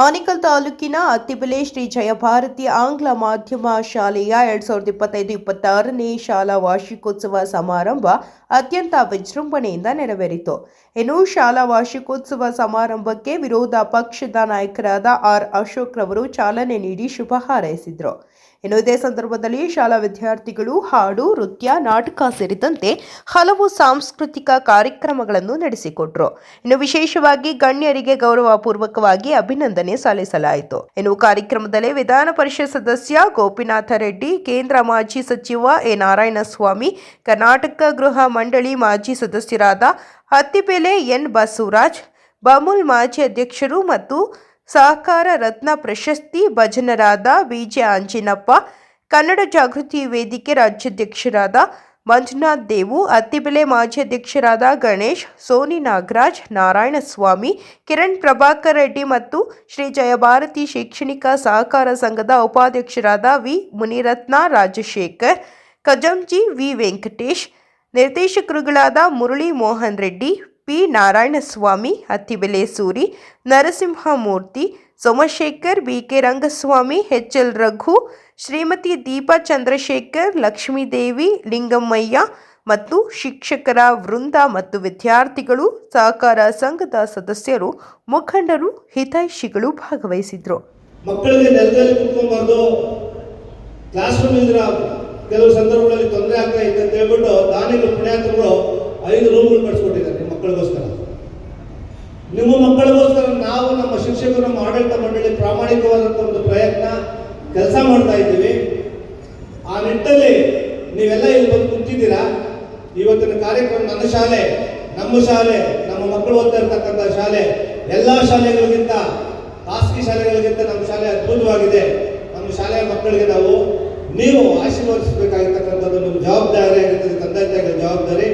ಆನೇಕಲ್ ತಾಲೂಕಿನ ಅತ್ತಿಬೆಲೆ ಶ್ರೀ ಜಯಭಾರತಿ ಆಂಗ್ಲ ಮಾಧ್ಯಮ ಶಾಲೆಯ 2025-26ನೇ ಶಾಲಾ ವಾರ್ಷಿಕೋತ್ಸವ ಸಮಾರಂಭ ಅತ್ಯಂತ ವಿಜೃಂಭಣೆಯಿಂದ ನೆರವೇರಿತು. ಇನ್ನು ಶಾಲಾ ವಾರ್ಷಿಕೋತ್ಸವ ಸಮಾರಂಭಕ್ಕೆ ವಿರೋಧ ಪಕ್ಷದ ನಾಯಕರಾದ ಆರ್ ಅಶೋಕ್ ರವರು ಚಾಲನೆ ನೀಡಿ ಶುಭ ಹಾರೈಸಿದರು. ಇನ್ನು ಇದೇ ಸಂದರ್ಭದಲ್ಲಿ ಶಾಲಾ ವಿದ್ಯಾರ್ಥಿಗಳು ಹಾಡು, ನೃತ್ಯ, ನಾಟಕ ಸೇರಿದಂತೆ ಹಲವು ಸಾಂಸ್ಕೃತಿಕ ಕಾರ್ಯಕ್ರಮಗಳನ್ನು ನಡೆಸಿಕೊಟ್ರು. ಇನ್ನು ವಿಶೇಷವಾಗಿ ಗಣ್ಯರಿಗೆ ಗೌರವಪೂರ್ವಕವಾಗಿ ಅಭಿನಂದನೆ ಸಲ್ಲಿಸಲಾಯಿತು. ಇನ್ನು ಕಾರ್ಯಕ್ರಮದಲ್ಲಿ ವಿಧಾನ ಪರಿಷತ್ ಸದಸ್ಯ ಗೋಪಿನಾಥ ರೆಡ್ಡಿ, ಕೇಂದ್ರ ಮಾಜಿ ಸಚಿವ ಎ ನಾರಾಯಣಸ್ವಾಮಿ, ಕರ್ನಾಟಕ ಗೃಹ ಮಂಡಳಿ ಮಾಜಿ ಸದಸ್ಯರಾದ ಅತ್ತಿಬೆಲೆ ಎನ್ ಬಸವರಾಜ್, ಬಮೂಲ್ ಮಾಜಿ ಅಧ್ಯಕ್ಷರು ಮತ್ತು ಸಹಕಾರ ರತ್ನ ಪ್ರಶಸ್ತಿ ಭಜನರಾದ ಬಿಜೆ ಅಂಜಿನಪ್ಪ, ಕನ್ನಡ ಜಾಗೃತಿ ವೇದಿಕೆ ರಾಜ್ಯಾಧ್ಯಕ್ಷರಾದ ಮಂಜುನಾಥ್ ದೇವು, ಅತ್ತಿಬೆಲೆ ಮಾಜಿ ಅಧ್ಯಕ್ಷರಾದ ಗಣೇಶ್, ಸೋನಿ ನಾಗರಾಜ್, ನಾರಾಯಣಸ್ವಾಮಿ, ಕಿರಣ್ ಪ್ರಭಾಕರ್ ರೆಡ್ಡಿ ಮತ್ತು ಶ್ರೀ ಜಯಭಾರತಿ ಶೈಕ್ಷಣಿಕ ಸಹಕಾರ ಸಂಘದ ಉಪಾಧ್ಯಕ್ಷರಾದ ವಿ ಮುನಿರತ್ನ ರಾಜಶೇಖರ್, ಖಜಾಂಚಿ ವಿ ವೆಂಕಟೇಶ್, ನಿರ್ದೇಶಕರುಗಳಾದ Murali Mohan Reddy, P Narayanaswamy, Attibele Suri, Narasimhamurthy, Somashekar, BK Rangaswamy, HL Raghu, Shrimati Deepa Chandrashekar, Lakshmidevi, Lingammayya ಮತ್ತು ಶಿಕ್ಷಕರ ವೃಂದ ಮತ್ತು ವಿದ್ಯಾರ್ಥಿಗಳು, ಸಹಕಾರ ಸಂಘದ ಸದಸ್ಯರು, ಮುಖಂಡರು, ಹಿತೈಷಿಗಳು ಭಾಗವಹಿಸಿದ್ರು. ಮಕ್ಕಳಿಗೆ ನೆಲದಲ್ಲಿ ಕುತ್ಕೊಬಾರ್ದು, ಕ್ಲಾಸ್ ರೂಮ್ ಇದ್ರೆ ಕೆಲವು ಸಂದರ್ಭಗಳಲ್ಲಿ ತೊಂದರೆ ಆಗ್ತಾ ಇದೆ ಅಂತ ಹೇಳ್ಬಿಟ್ಟು ದಾನಿಗಳು ಪುಣ್ಯಾತ್ಮಗಳು 5 ರೂಮ್ಗಳು ಕಟ್ಸ್ಕೊಟ್ಟಿದ್ದಾರೆ ನಿಮ್ಮ ಮಕ್ಕಳಿಗೋಸ್ಕರ. ನಿಮ್ಮ ಮಕ್ಕಳಿಗೋಸ್ಕರ ನಾವು ನಮ್ಮ ಶಿಕ್ಷಕರು, ನಮ್ಮ ಆಡಳಿತ ಮಂಡಳಿ ಪ್ರಾಮಾಣಿಕವಾದಂಥ ಒಂದು ಪ್ರಯತ್ನ ಕೆಲಸ ಮಾಡ್ತಾ ಇದ್ದೀವಿ. ಆ ನಿಟ್ಟಲ್ಲಿ ನೀವೆಲ್ಲ ಇಲ್ಲಿ ಬಂದು ಕುಂತಿದ್ದೀರಾ. ಇವತ್ತಿನ ಕಾರ್ಯಕ್ರಮ ನಮ್ಮ ಶಾಲೆ, ನಮ್ಮ ಮಕ್ಕಳು ಓದ್ತಾ ಇರ್ತಕ್ಕಂಥ ಶಾಲೆ ಎಲ್ಲ ಶಾಲೆಗಳಿಗಿಂತ, ಖಾಸಗಿ ಶಾಲೆಗಳಿಗಿಂತ ನಮ್ಮ ಶಾಲೆ ಅದ್ಭುತವಾಗಿದೆ. ನಮ್ಮ ಶಾಲೆಯ ಮಕ್ಕಳಿಗೆ ನೀವು ಆಶೀರ್ವದಿಸಬೇಕಾಗಿರ್ತಕ್ಕಂಥದ್ದು ನಿಮ್ಮ ಜವಾಬ್ದಾರಿ ಆಗಿರ್ತದೆ, ತಂದೆ ತಾಯಿಗಳ ಜವಾಬ್ದಾರಿ.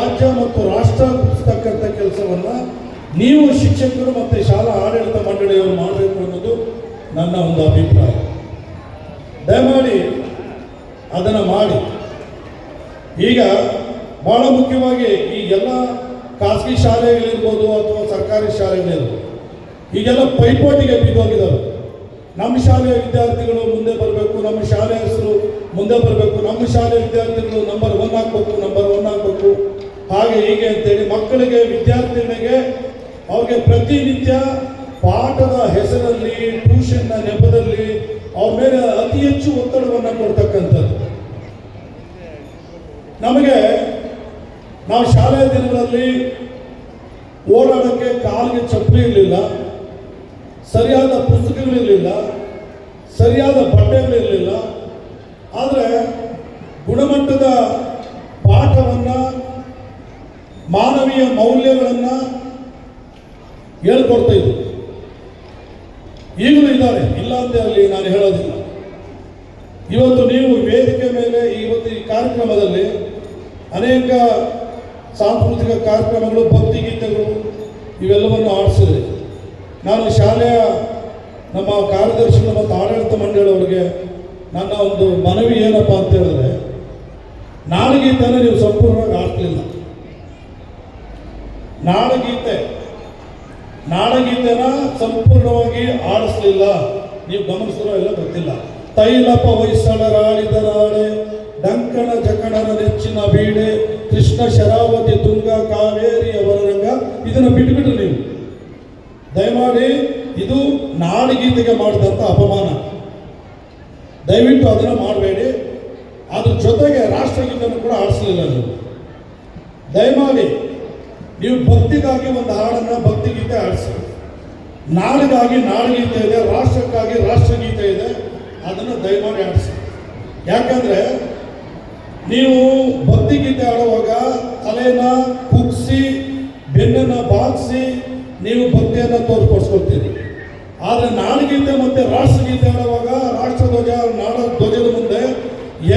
ರಾಜ್ಯ ಮತ್ತು ರಾಷ್ಟ್ರ ರೂಪಿಸ್ತಕ್ಕಂಥ ಕೆಲಸವನ್ನು ನೀವು ಶಿಕ್ಷಕರು ಮತ್ತು ಶಾಲಾ ಆಡಳಿತ ಮಂಡಳಿಯವರು ಮಾಡಬೇಕು ಅನ್ನೋದು ನನ್ನ ಒಂದು ಅಭಿಪ್ರಾಯ. ದಯಮಾಡಿ ಅದನ್ನು ಮಾಡಿ. ಈಗ ಭಾಳ ಮುಖ್ಯವಾಗಿ ಈ ಎಲ್ಲ ಖಾಸಗಿ ಶಾಲೆಗಳಿರ್ಬೋದು ಅಥವಾ ಸರ್ಕಾರಿ ಶಾಲೆಗಳಿರ್ಬೋದು, ಈಗೆಲ್ಲ ಪೈಪೋಟಿಗೆ ಬಿದ್ದೋಗಿದ್ದಾರೆ. ನಮ್ಮ ಶಾಲೆಯ ವಿದ್ಯಾರ್ಥಿಗಳು ಮುಂದೆ ಬರಬೇಕು, ನಮ್ಮ ಶಾಲೆ ಹೆಸರು ಮುಂದೆ ಬರಬೇಕು, ನಮ್ಮ ಶಾಲೆಯ ವಿದ್ಯಾರ್ಥಿಗಳು ನಂಬರ್ 1 ಆಗಬೇಕು, ಹಾಗೆ ಹೀಗೆ ಅಂತೇಳಿ ಮಕ್ಕಳಿಗೆ, ವಿದ್ಯಾರ್ಥಿಗಳಿಗೆ ಅವ್ರಿಗೆ ಪ್ರತಿನಿತ್ಯ ಪಾಠದ ಹೆಸರಲ್ಲಿ, ಟ್ಯೂಷನ್ನ ನೆಪದಲ್ಲಿ ಅವ್ರ ಮೇಲೆ ಅತಿ ಹೆಚ್ಚು ಒತ್ತಡವನ್ನು ಕೊಡ್ತಕ್ಕಂಥದ್ದು. ನಾವು ಶಾಲೆಯ ದಿನಗಳಲ್ಲಿ ಓಡಾಡೋಕ್ಕೆ ಕಾಲಿಗೆ ಚಪ್ಪಲಿ ಇರಲಿಲ್ಲ, ಸರಿಯಾದ ಪುಸ್ತಕಗಳಿರಲಿಲ್ಲ, ಸರಿಯಾದ ಬಟ್ಟೆಗಳಿರಲಿಲ್ಲ. ಆದರೆ ಗುಣಮಟ್ಟದ ಪಾಠವನ್ನು, ಮಾನವೀಯ ಮೌಲ್ಯಗಳನ್ನು ಹೇಳ್ಕೊಡ್ತಾ ಇದ್ರು. ಈಗಲೂ ಇದ್ದಾರೆ, ಇಲ್ಲ ಅಂತ ಅಲ್ಲಿ ನಾನು ಹೇಳೋದಿಲ್ಲ. ಇವತ್ತು ನೀವು ವೇದಿಕೆ ಮೇಲೆ ಇವತ್ತು ಈ ಕಾರ್ಯಕ್ರಮದಲ್ಲಿ ಅನೇಕ ಸಾಂಸ್ಕೃತಿಕ ಕಾರ್ಯಕ್ರಮಗಳು, ಭಕ್ತಿಗೀತೆಗಳು ಇವೆಲ್ಲವನ್ನು ಆಡಿಸಿದೆ. ನಾನು ಶಾಲೆಯ ನಮ್ಮ ಕಾರ್ಯದರ್ಶಿಗಳು ಮತ್ತು ಆಡಳಿತ ಮಂಡಳಿಯವರಿಗೆ ನನ್ನ ಒಂದು ಮನವಿ ಏನಪ್ಪ ಅಂತ ಹೇಳಿದ್ರೆ, ನಾಡಗೀತೆನ ನೀವು ಸಂಪೂರ್ಣವಾಗಿ ಆಡ್ತಿಲ್ಲ. ನಾಡಗೀತೆನ ಸಂಪೂರ್ಣವಾಗಿ ಆಡಿಸ್ಲಿಲ್ಲ. ನೀವು ಗಮನಿಸಿರೋ ಇಲ್ಲ ಗೊತ್ತಿಲ್ಲ. ತೈಲಪ ಹೊಯ್ಸಳರಾಳಿದರಾಳೆ, ಡಂಕಣ ಜಕಣನ ನೆಚ್ಚಿನ ಬೀಡೆ, ಕೃಷ್ಣ ಶರಾವತಿ ತುಂಗ ಕಾವೇರಿ ಅವರಂಗ, ಇದನ್ನು ಬಿಟ್ಬಿಟ್ರು ನೀವು. ದಯಮಾಡಿ ಇದು ನಾಡಗೀತೆಗೆ ಮಾಡಿದಂಥ ಅಪಮಾನ. ದಯವಿಟ್ಟು ಅದನ್ನು ಮಾಡಬೇಡಿ. ಅದ್ರ ಜೊತೆಗೆ ರಾಷ್ಟ್ರಗೀತೆಯನ್ನು ಕೂಡ ಆಡಿಸಲಿಲ್ಲ ನೀವು. ದಯಮಾಡಿ ನೀವು ಭಕ್ತಿಗಾಗಿ ಒಂದು ಹಾಡನ್ನು ಭಕ್ತಿಗೀತೆ ಆಡಿಸಿ. ನಾಡಿಗಾಗಿ ನಾಡಗೀತೆ ಇದೆ, ರಾಷ್ಟ್ರಕ್ಕಾಗಿ ರಾಷ್ಟ್ರಗೀತೆ ಇದೆ, ಅದನ್ನು ದಯಮಾಡಿ ಆಡಿಸಿ. ಯಾಕಂದರೆ ನೀವು ಭಕ್ತಿಗೀತೆ ಆಡುವಾಗ ತಲೆನ ಕುಗ್ಸಿ, ಬೆನ್ನನ್ನು ಬಾಗಿಸಿ ನೀವು ಭಕ್ತಿಯನ್ನು ತೋರ್ಪಡಿಸ್ಕೊಳ್ತೀರಿ. ಆದರೆ ನಾಡಗೀತೆ ಮತ್ತು ರಾಷ್ಟ್ರಗೀತೆ ಆಡುವಾಗ ರಾಷ್ಟ್ರಧ್ವಜ, ನಾಡ ಧ್ವಜದ ಮುಂದೆ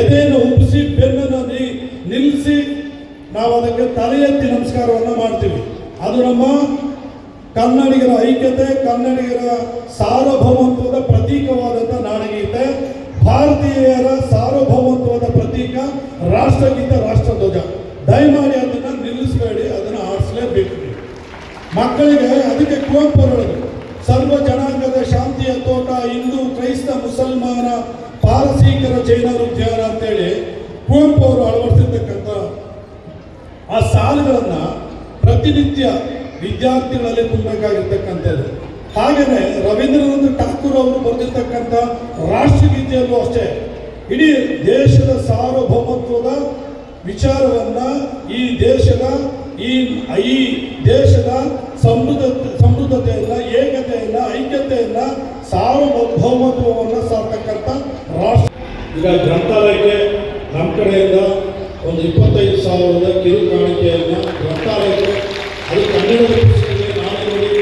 ಎದೆಯನ್ನು ಉಬ್ಬಿಸಿ, ಬೆನ್ನನ್ನು ನಿಲ್ಲಿಸಿ ನಾವು ಅದಕ್ಕೆ ತಲೆ ಎತ್ತಿ ನಮಸ್ಕಾರವನ್ನು ಮಾಡ್ತೀವಿ. ಅದು ನಮ್ಮ ಕನ್ನಡಿಗರ ಐಕ್ಯತೆ, ಕನ್ನಡಿಗರ ಸಾರ್ವಭೌಮತ್ವದ ಪ್ರತೀಕವಾದಂಥ ನಾಡಗೀತೆ, ಭಾರತೀಯರ ಸಾರ್ವಭೌಮತ್ವದ ಪ್ರತೀಕ ರಾಷ್ಟ್ರಗೀತೆ, ರಾಷ್ಟ್ರಧ್ವಜ. ದಯಮಾಡಿ ಅದನ್ನು ನಿಲ್ಲಿಸಬೇಡಿ, ಅದನ್ನು ಆಡಿಸಲೇಬೇಕು. ಮಕ್ಕಳಿಗೆ ಅದಕ್ಕೆ ಕುವೆಂಪು ಹೇಳೋದು, ಸರ್ವ ಜನಾಂಗದ ಶಾಂತಿಯ ತೋಟ, ಹಿಂದೂ, ಕ್ರೈಸ್ತ, ಮುಸಲ್ಮಾನ, ಪಾರಸೀಕರ, ಜೈನರು ಜ್ಞಾನ ಅಂತೇಳಿ ಕುವೆಂಪು ಅವರು ಅಳವಡಿಸಿರ್ತಕ್ಕಂಥ ಆ ಸಾಲುಗಳನ್ನು ಪ್ರತಿನಿತ್ಯ ವಿದ್ಯಾರ್ಥಿಗಳಲ್ಲಿ ತುಂಬಬೇಕಾಗಿರ್ತಕ್ಕಂಥದ್ದು. ಹಾಗೆಯೇ ರವೀಂದ್ರನಾಥ್ ಠಾಕೂರ್ ಅವರು ಬರೆದಿರ್ತಕ್ಕಂಥ ರಾಷ್ಟ್ರಗೀತೆಯಲ್ಲೂ ಅಷ್ಟೇ ಇಡೀ ದೇಶದ ಸಾರ್ವಭೌಮತ್ವದ ವಿಚಾರವನ್ನು, ಈ ದೇಶದ ಸಮೃದ್ಧತೆಯನ್ನು, ಏಕತೆಯನ್ನು, ಐಕ್ಯತೆಯನ್ನು, ಸಾರ್ವಭೌಮತ್ವವನ್ನು ಸಾರ್ತಕ್ಕಂಥ ರಾಷ್ಟ್ರ. ಈಗ ಗ್ರಂಥಾಲಯಕ್ಕೆ ನಮ್ಮ ಕಡೆಯಿಂದ ಒಂದು 25,000 ಕಿರು ಕಾಣಿಕೆಯನ್ನು ಗ್ರಂಥಾಲಯಕ್ಕೆ, ಅದು ಕನ್ನಡದ ಪುಸ್ತಕದಲ್ಲಿ ನಾಡಿನುಡಿ,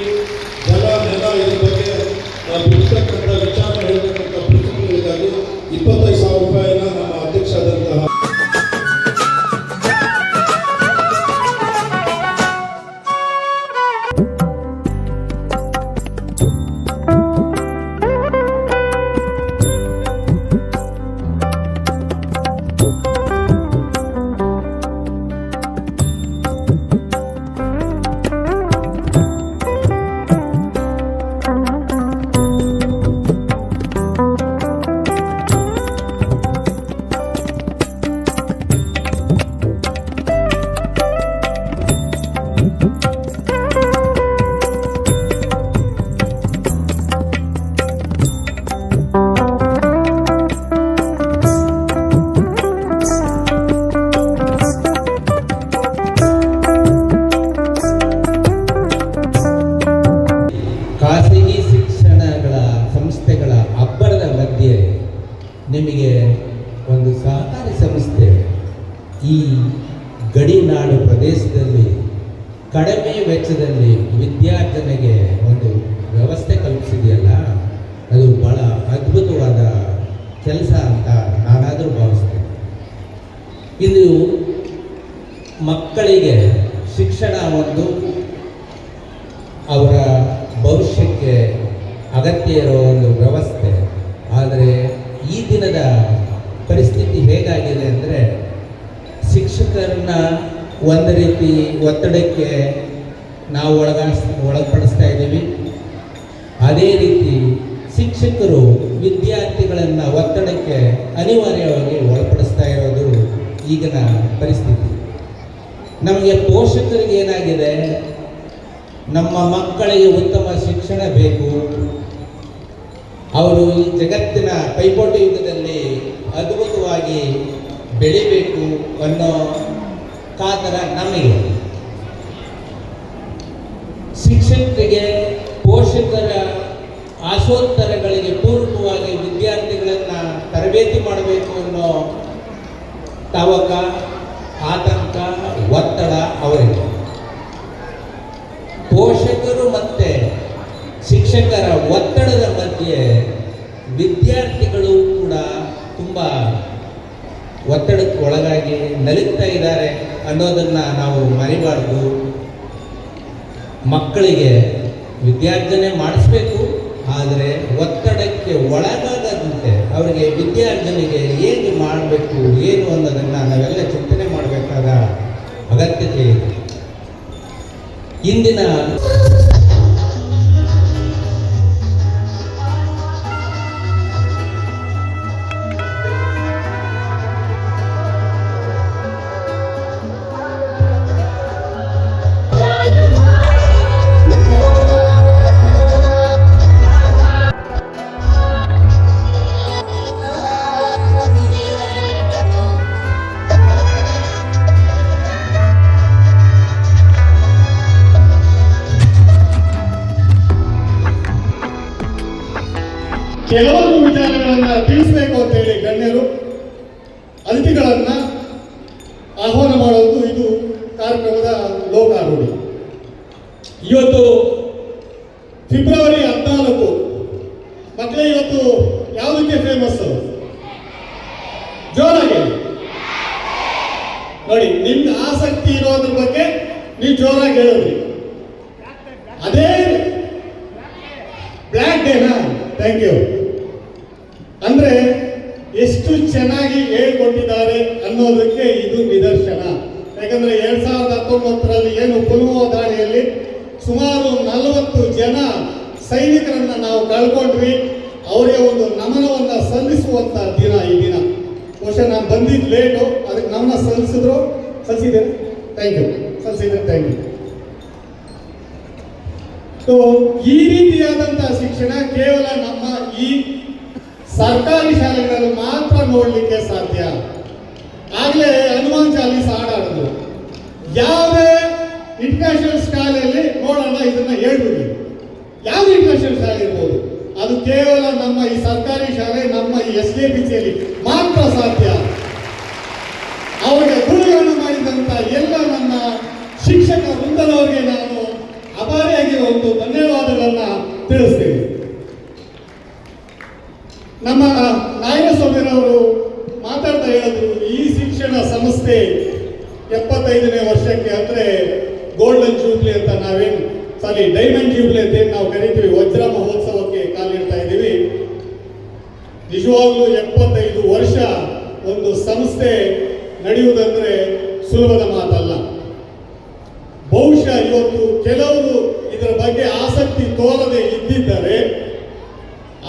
ಜಲ, ನೆಲ ಇದ್ರ ಬಗ್ಗೆ ಬಿಡ್ತಕ್ಕಂಥ ವಿಚಾರ ಹೇಳ್ತಕ್ಕಂಥ ಪುಸ್ತಕಗಳಿಗಾಗಿ 25,000 ರೂಪಾಯಿನ ನಮ್ಮ ಅಧ್ಯಕ್ಷರಾದಂತಹ ಖಾಸಗಿ ಶಿಕ್ಷಣಗಳ ಸಂಸ್ಥೆಗಳ ಅಬ್ಬರದ ಮಧ್ಯೆ ನಿಮಗೆ ಒಂದು ಸಹಕಾರಿ ಸಂಸ್ಥೆ ಈ ಗಡಿನಾಡು ಪ್ರದೇಶದಲ್ಲಿ ಕಡಿಮೆ ವೆಚ್ಚದಲ್ಲಿ ವಿದ್ಯಾರ್ಜನೆಗೆ ಒಂದು ವ್ಯವಸ್ಥೆ ಕಲ್ಪಿಸಿದೆಯಲ್ಲ, ಅದು ಭಾಳ ಅದ್ಭುತವಾದ ಕೆಲಸ ಅಂತ ನಾನಾದರೂ ಭಾವಿಸ್ತೇನೆ. ಇದು ಮಕ್ಕಳಿಗೆ ಶಿಕ್ಷಣ ಒಂದು ಅವರ ಭವಿಷ್ಯಕ್ಕೆ ಅಗತ್ಯ ಇರೋ ಒಂದು ವ್ಯವಸ್ಥೆ. ಆದರೆ ಈ ದಿನದ ಪರಿಸ್ಥಿತಿ ಹೇಗಾಗಿದೆ ಅಂದರೆ ಶಿಕ್ಷಕರನ್ನ ಒಂದು ರೀತಿ ಒತ್ತಡಕ್ಕೆ ನಾವು ಒಳಪಡಿಸ್ತಾ ಇದ್ದೀವಿ. ಅದೇ ರೀತಿ ಶಿಕ್ಷಕರು ವಿದ್ಯಾರ್ಥಿಗಳನ್ನು ಒತ್ತಡಕ್ಕೆ ಅನಿವಾರ್ಯವಾಗಿ ಒಳಪಡಿಸ್ತಾ ಇರೋದು ಈಗಿನ ಪರಿಸ್ಥಿತಿ. ನಮಗೆ ಪೋಷಕರಿಗೆ ಏನಾಗಿದೆ, ನಮ್ಮ ಮಕ್ಕಳಿಗೆ ಉತ್ತಮ ಶಿಕ್ಷಣ ಬೇಕು, ಅವರು ಈ ಜಗತ್ತಿನ ಪೈಪೋಟಿ ಯುಗದಲ್ಲಿ ಅದ್ಭುತವಾಗಿ ಬೆಳಿಬೇಕು ಅನ್ನೋ ಕಾತರ ನಮಗೆ. ಶಿಕ್ಷಕರಿಗೆ ಪೋಷಕರ ಆಶೋತ್ತರಗಳಿಗೆ ಪೂರಕವಾಗಿ ವಿದ್ಯಾರ್ಥಿಗಳನ್ನು ತರಬೇತಿ ಮಾಡಬೇಕು ಅನ್ನೋ ತವಕ, ಆತಂಕ, ಒತ್ತಡ ಅವರಿಗೆ. ಪೋಷಕರು ಮತ್ತು ಶಿಕ್ಷಕರ ಒತ್ತಡದ ಮಧ್ಯೆ ವಿದ್ಯಾರ್ಥಿಗಳು ಕೂಡ ತುಂಬ ಒತ್ತಡಕ್ಕೆ ಒಳಗಾಗಿ ನಲಿತಾ ಇದ್ದಾರೆ ಅನ್ನೋದನ್ನು ನಾವು ಮರಿಬಾರ್ದು. ಮಕ್ಕಳಿಗೆ ವಿದ್ಯಾರ್ಜನೆ ಮಾಡಿಸ್ಬೇಕು, ಆದರೆ ಒತ್ತಡಕ್ಕೆ ಒಳಗಾಗದಂತೆ ಅವರಿಗೆ ವಿದ್ಯಾರ್ಜನೆಗೆ ಹೇಗೆ ಮಾಡಬೇಕು ಏನು ಅನ್ನೋದನ್ನು ನಾವೆಲ್ಲ ಚಿಂತನೆ ಮಾಡಬೇಕಾದ ಅಗತ್ಯತೆ ಇದೆ. ಇಂದಿನ ಕೆಲವೊಂದು ವಿಚಾರಗಳನ್ನ ತಿಳಿಸಬೇಕು ಅಂತ ಹೇಳಿ ಗಣ್ಯರು ಅತಿಥಿಗಳನ್ನ ಆಹ್ವಾನ ಮಾಡೋದು ಇದು ಕಾರ್ಯಕ್ರಮದ ಲೋಕಾರೂಢಿ. ಇವತ್ತು ಫೆಬ್ರವರಿ 14 ಮಕ್ಕಳೇ, ಇವತ್ತು ಯಾವುದಕ್ಕೆ ಫೇಮಸ್? ಜೋರಾಗಿ ನೋಡಿ, ನಿಮ್ಗೆ ಆಸಕ್ತಿ ಇರೋದ್ರ ಬಗ್ಗೆ ನೀವು ಜೋರಾಗಿ ಹೇಳಿದ್ರಿ. ಅದೇ ಬ್ಲ್ಯಾಕ್ ಡೇನಾ? Thank you. ಅಂದ್ರೆ ಎಷ್ಟು ಚೆನ್ನಾಗಿ ಹೇಳ್ಕೊಟ್ಟಿದ್ದಾರೆ ಅನ್ನೋದಕ್ಕೆ ಇದು ನಿದರ್ಶನ. ಯಾಕಂದ್ರೆ 2019ರಲ್ಲಿ ಏನು ಪುಲ್ವಾಮಾ ದಾಳಿಯಲ್ಲಿ ಸುಮಾರು 40 ಜನ ಸೈನಿಕರನ್ನ ನಾವು ಕಳ್ಕೊಂಡ್ವಿ. ಅವರಿಗೆ ಒಂದು ನಮನವನ್ನ ಸಲ್ಲಿಸುವಂತ ದಿನ ಈ ದಿನ. ಬಹುಶಃ ನಾನು ಬಂದಿದ್ದು ಲೇಟು, ಅದಕ್ಕೆ ನಮನ ಸಲ್ಲಿಸಿದ್ದೇನೆ. Thank you. ಸಲ್ಲಿಸಿದ್ರೆ ಥ್ಯಾಂಕ್ ಯು. ಸೊ ಈ ರೀತಿಯಾದಂತಹ ಶಿಕ್ಷಣ ಕೇವಲ ನಮ್ಮ ಈ ಸರ್ಕಾರಿ ಶಾಲೆಗಳಲ್ಲಿ ಮಾತ್ರ ನೋಡ್ಲಿಕ್ಕೆ ಸಾಧ್ಯ. ಆಗ್ಲೇ ಹನುಮಾನ್ ಚಾಲೀಸ್ ಹಾಡಾಡಿದ್ರು. ಯಾವುದೇ ಇಂಟರ್ನ್ಯಾಷನಲ್ ಶಾಲೆಯಲ್ಲಿ ನೋಡೋಣ, ಇದನ್ನ ಹೇಳ್ಬಿಡಿ. ಯಾವ ಇಂಟರ್ನ್ಯಾಷನಲ್ ಶಾಲೆ ಇರ್ಬೋದು, ಅದು ಕೇವಲ ನಮ್ಮ ಈ ಸರ್ಕಾರಿ ಶಾಲೆ, ನಮ್ಮ ಈ SKPCಯಲ್ಲಿ ಮಾತ್ರ ಸಾಧ್ಯ. ಅವರಿಗೆ ಗುರುಗಳನ್ನು ಮಾಡಿದಂತ ಎಲ್ಲ ನನ್ನ ಶಿಕ್ಷಕ ವೃಂದದವರಿಗೆ ನಾನು ಅಭಾರಿಯಾಗಿ ಒಂದು ಧನ್ಯವಾದಗಳನ್ನ ತಿಳಿಸ್ತೇನೆ. ನಮ್ಮ ನಾರಾಯಣಸ್ವಾಮಿರವರು ಮಾತಾಡ್ತಾ ಹೇಳಿದ್ರು, ಈ ಶಿಕ್ಷಣ ಸಂಸ್ಥೆ 75ನೇ ವರ್ಷಕ್ಕೆ ಅಂದ್ರೆ ಗೋಲ್ಡನ್ ಜೂಬ್ಲಿ ಅಂತ ನಾವೇನು ಡೈಮಂಡ್ ಜೂಬ್ಲಿ ಅಂತ ಏನು ನಾವು ಕರಿತೀವಿ, ವಜ್ರ ಮಹೋತ್ಸವಕ್ಕೆ ಕಾಲಿಡ್ತಾ ಇದ್ದೀವಿ. ನಿಜವಾಗ್ಲೂ 75 ವರ್ಷ ಒಂದು ಸಂಸ್ಥೆ ನಡೆಯುವುದಂದ್ರೆ ಸುಲಭದ ಮಾತಲ್ಲ. ಬಹುಶಃ ಇವತ್ತು ಕೆಲವರು ಇದರ ಬಗ್ಗೆ ಆಸಕ್ತಿ ತೋರದೆ ಇದ್ದಿದ್ದರೆ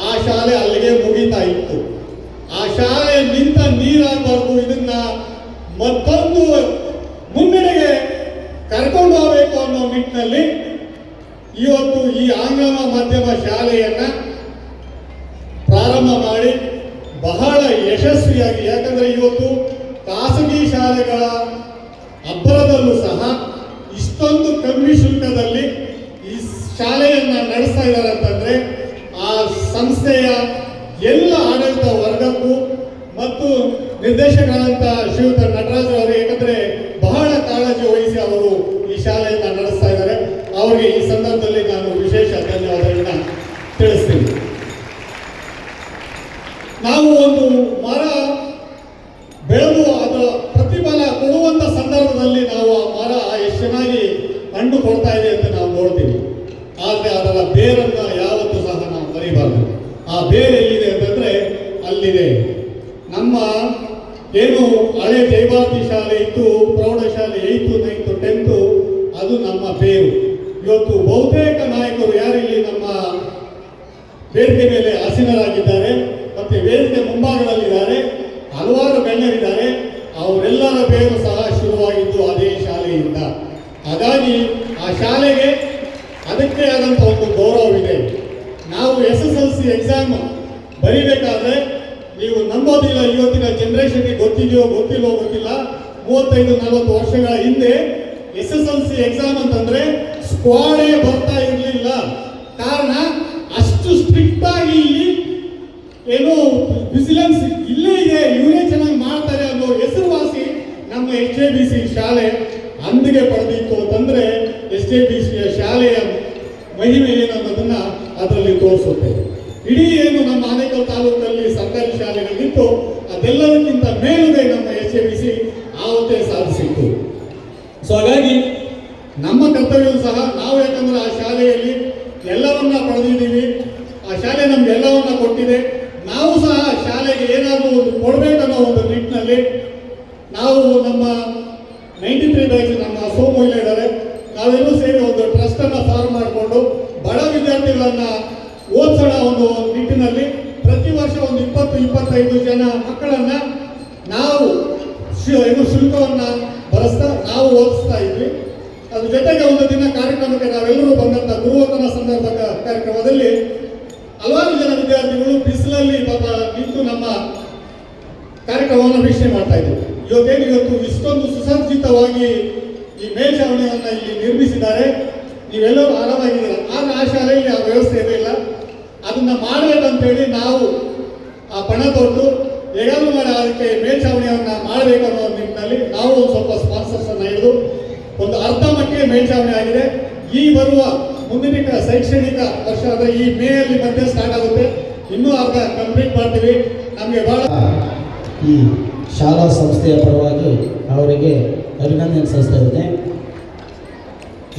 ಆ ಶಾಲೆ ಅಲ್ಲಿಗೆ ಮುಗಿತಾ ಇತ್ತು. ಆ ಶಾಲೆ ನಿಂತ ನೀರಾಗಬಾರ್ದು, ಇದನ್ನ ಮತ್ತೊಂದು ಮುನ್ನಡೆಗೆ ಕರ್ಕೊಂಡು ಹೋಗಬೇಕು ಅನ್ನೋ ನಿಟ್ಟಿನಲ್ಲಿ ಇವತ್ತು ಈ ಆಂಗ್ಲ ಮಾಧ್ಯಮ ಶಾಲೆಯನ್ನ ಪ್ರಾರಂಭ ಮಾಡಿ ಬಹಳ ಯಶಸ್ವಿಯಾಗಿ, ಯಾಕಂದ್ರೆ ಇವತ್ತು ಖಾಸಗಿ ಶಾಲೆಗಳ ಅಬ್ಬರದಲ್ಲೂ ಸಹ ಇಷ್ಟೊಂದು ಕಮ್ಮಿ ಶುಲ್ಕದಲ್ಲಿ ಈ ಶಾಲೆಯನ್ನ ನಡೆಸ್ತಾ ಇದ್ದಾರೆ ಅಂತಂದ್ರೆ ಆ ಸಂಸ್ಥೆಯ ಎಲ್ಲ ಆಡಳಿತ ವರ್ಗಕ್ಕೂ ಮತ್ತು ನಿರ್ದೇಶಕರಾದಂಥ ಶ್ರೀಯುತ ನಟರಾಜ್ ಅವರು, ಯಾಕಂದ್ರೆ ಬಹಳ ಕಾಳಜಿ ವಹಿಸಿ ಅವರು ಈ ಶಾಲೆಯನ್ನ ನಡೆಸ್ತಾ ಇದ್ದಾರೆ. ಅವರಿಗೆ ಈ ಸಂದರ್ಭದಲ್ಲಿ ನಾನು ವಿಶೇಷ ಧನ್ಯವಾದಗಳನ್ನ ತಿಳಿಸ್ತೀನಿ. ನಾವು ಒಂದು ಮರ ಬೆಳೆದು ಅದರ ಪ್ರತಿಫಲ ಕೊಡುವಂತ ಸಂದರ್ಭದಲ್ಲಿ ನಾವು ಆ ಬೇರೆ ಎಲ್ಲಿದೆ ಅಂತಂದರೆ ಅಲ್ಲಿದೆ. ನಮ್ಮ ಏನು ಹಳೆ ಜಯಭಾರತಿ ಶಾಲೆ ಇತ್ತು, ಪ್ರೌಢಶಾಲೆ 8th, 9th, 10th, ಅದು ನಮ್ಮ ಬೇರು. ಇವತ್ತು ಬಹುತೇಕ ನಾಯಕರು ಯಾರಿಲ್ಲಿ ನಮ್ಮ ವೇದಿಕೆ ಮೇಲೆ ಆಸೀನರಾಗಿದ್ದಾರೆ ಮತ್ತು ವೇದಿಕೆ ಮುಂಭಾಗದಲ್ಲಿದ್ದಾರೆ, ಹಲವಾರು ಗಣ್ಯರಿದ್ದಾರೆ. ಅವರೆಲ್ಲರ ಬೇರು ಸಹ ಶುರುವಾಗಿದ್ದು ಅದೇ ಶಾಲೆಯಿಂದ. ಹಾಗಾಗಿ ಆ ಶಾಲೆಗೆ ಅದಕ್ಕೆ ಆದಂಥ ಒಂದು ಗೌರವವಿದೆ. ನಾವು SSLC ಎಕ್ಸಾಮ್ ಬರೀಬೇಕಾದ್ರೆ ನೀವು ನಂಬೋದಿಲ್ಲ, ಇವತ್ತಿನ ಜನ್ರೇಷನ್ಗೆ ಗೊತ್ತಿದೆಯೋ ಗೊತ್ತಿಲ್ವೋ ಗೊತ್ತಿಲ್ಲ, 35-40 ವರ್ಷಗಳ ಹಿಂದೆ SSLC ಎಕ್ಸಾಮ್ ಅಂತಂದ್ರೆ ಸ್ಕ್ವಾಡೇ ಬರ್ತಾ ಇರಲಿಲ್ಲ. ಕಾರಣ ಅಷ್ಟು ಸ್ಟ್ರಿಕ್ಟ್ ಆಗಿ ಇಲ್ಲಿ ಏನು ವಿಜಿಲೆನ್ಸ್ ಇಲ್ಲೇ ಇದೆ, ಇವರೇ ಚೆನ್ನಾಗಿ ಮಾಡ್ತಾರೆ ಅನ್ನೋ ಹೆಸರುವಾಸಿ ನಮ್ಮ SJBC ಶಾಲೆ ಅಂದಿಗೆ ಪಡೆದಿತ್ತು ಅಂತಂದ್ರೆ SJBC ಶಾಲೆಯ ಮಹಿಮೆ ಏನನ್ನೋದನ್ನ ಅದರಲ್ಲಿ ತೋರಿಸುತ್ತೆ. ಇಡೀ ಏನು ನಮ್ಮ ಆನೇಕಲ್ ತಾಲೂಕಲ್ಲಿ ಸರ್ಕಾರಿ ಶಾಲೆಗಳಿತ್ತು ಅದೆಲ್ಲದಕ್ಕಿಂತ ಮೇಲುಗೈ ನಮ್ಮ SJBC ಆವತ್ತೇ ಸಾಧಿಸಿತ್ತು. ಸೊ ಹಾಗಾಗಿ ನಮ್ಮ ಕರ್ತವ್ಯವೂ ಸಹ ನಾವು, ಯಾಕಂದ್ರೆ ಆ ಶಾಲೆಯಲ್ಲಿ ಎಲ್ಲವನ್ನ ಪಡೆದಿದ್ದೀವಿ, ಆ ಶಾಲೆ ನಮ್ಗೆ ಎಲ್ಲವನ್ನ ಕೊಟ್ಟಿದೆ. ನಾವು ಸಹ ಶಾಲೆಗೆ ಏನಾದರೂ ಒಂದು ಕೊಡಬೇಕನ್ನೋ ಒಂದು ನಿಟ್ಟಿನಲ್ಲಿ ನಾವು ನಮ್ಮ 93 ಬ್ಯಾಚ್ ನಮ್ಮ ಸೋಮು ಇದ್ದಾರೆ, ನಾವೆಲ್ಲರೂ ಸೇರಿ ಒಂದು ಟ್ರಸ್ಟ್ ಅನ್ನ ಫಾರ್ಮ್ ಮಾಡಿಕೊಂಡು ಬಡ ವಿದ್ಯಾರ್ಥಿಗಳನ್ನ ಓದಿಸೋಣ ಒಂದು ನಿಟ್ಟಿನಲ್ಲಿ ಪ್ರತಿ ವರ್ಷ ಒಂದು 20-25 ಜನ ಮಕ್ಕಳನ್ನ ನಾವು ಏನು ಶುಲ್ಕವನ್ನ ಭರಿಸ್ತಾ ನಾವು ಓದಿಸ್ತಾ ಇದ್ವಿ. ಅದ್ರ ಜೊತೆಗೆ ಒಂದು ದಿನ ಕಾರ್ಯಕ್ರಮಕ್ಕೆ ನಾವೆಲ್ಲರೂ ಬಂದಂತ ಗುರುವಂದನ ಸಂದರ್ಭ ಕಾರ್ಯಕ್ರಮದಲ್ಲಿ ಹಲವಾರು ಜನ ವಿದ್ಯಾರ್ಥಿಗಳು ಬಿಸಿಲಲ್ಲಿ ಪಾಪ ನಿಂತು ನಮ್ಮ ಕಾರ್ಯಕ್ರಮವನ್ನು ವೀಕ್ಷಣೆ ಮಾಡ್ತಾ ಇದ್ರು. ಇವತ್ತು ಇಷ್ಟೊಂದು ಸುಸಜ್ಜಿತವಾಗಿ ಈ ಮೇಲ್ಛಾವಣಿಯನ್ನ ಇಲ್ಲಿ ನಿರ್ಮಿಸಿದ್ದಾರೆ, ನೀವೆಲ್ಲರೂ ಆರಾಮಾಗಿದ್ದೀರ. ಆದ್ರೆ ಆ ಶಾಲೆಯಲ್ಲಿ ಆ ವ್ಯವಸ್ಥೆ ಇರಲಿಲ್ಲ. ಅದನ್ನ ಮಾಡಬೇಕಂತೇಳಿ ನಾವು ಆ ಪಣ ತೊಟ್ಟು ಹೇಗಾದ್ರೂ ಮಾಡಿ ಅದಕ್ಕೆ ಮೇಲ್ಛಾವಣಿಯನ್ನ ಮಾಡಬೇಕನ್ನೋ ನಿಟ್ಟಿನಲ್ಲಿ ನಾವು ಒಂದು ಸ್ವಲ್ಪ ಸ್ಪಾನ್ಸರ್ಸ್ ಅನ್ನ ಹಿಡಿದು ಒಂದು ಅರ್ಧ ಮಟ್ಟಿಗೆ ಮೇಲ್ಛಾವಣಿ ಆಗಿದೆ. ಈ ಬರುವ ಮುಂದಿನ ಶೈಕ್ಷಣಿಕ ವರ್ಷ ಆದರೆ ಈ ಮೇ ಅಲ್ಲಿ ಮತ್ತೆ ಸ್ಟಾರ್ಟ್ ಆಗುತ್ತೆ, ಇನ್ನೂ ಅರ್ಧ ಕಂಪ್ಲೀಟ್ ಮಾಡ್ತೀವಿ. ನಮಗೆ ಬಹಳ ಈ ಶಾಲಾ ಸಂಸ್ಥೆಯ ಪರವಾಗಿ ಅವರಿಗೆ ಅಭಿನಂದನೆ ಸಲ್ಲಿಸ್ತಾ ಇದ್ದೇನೆ.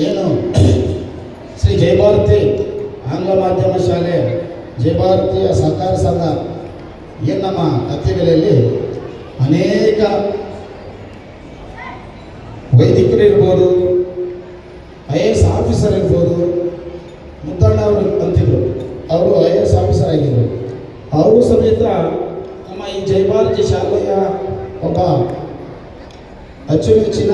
ಏನು ಶ್ರೀ ಜಯಭಾರತಿ ಆಂಗ್ಲ ಮಾಧ್ಯಮ ಶಾಲೆ, ಜಯಭಾರತೀಯ ಸಹಕಾರ ಸಂಘ ಏನು ನಮ್ಮ ಅತ್ತಿಬೆಲೆಯಲ್ಲಿ ಅನೇಕ ವೈದಿಕರು ಇರ್ಬೋದು, IAS ಆಫೀಸರ್ ಇರ್ಬೋದು, ಮುದ್ದಣ್ಣ ಅವರು ಅಂತಿದ್ರು, ಅವರು IAS ಆಫೀಸರ್ ಆಗಿದ್ದರು. ಅವರು ಸಮೇತ ನಮ್ಮ ಈ ಜಯಭಾರತಿ ಶಾಲೆಯ ಒಬ್ಬ ಅಚ್ಚುಮೆಚ್ಚಿನ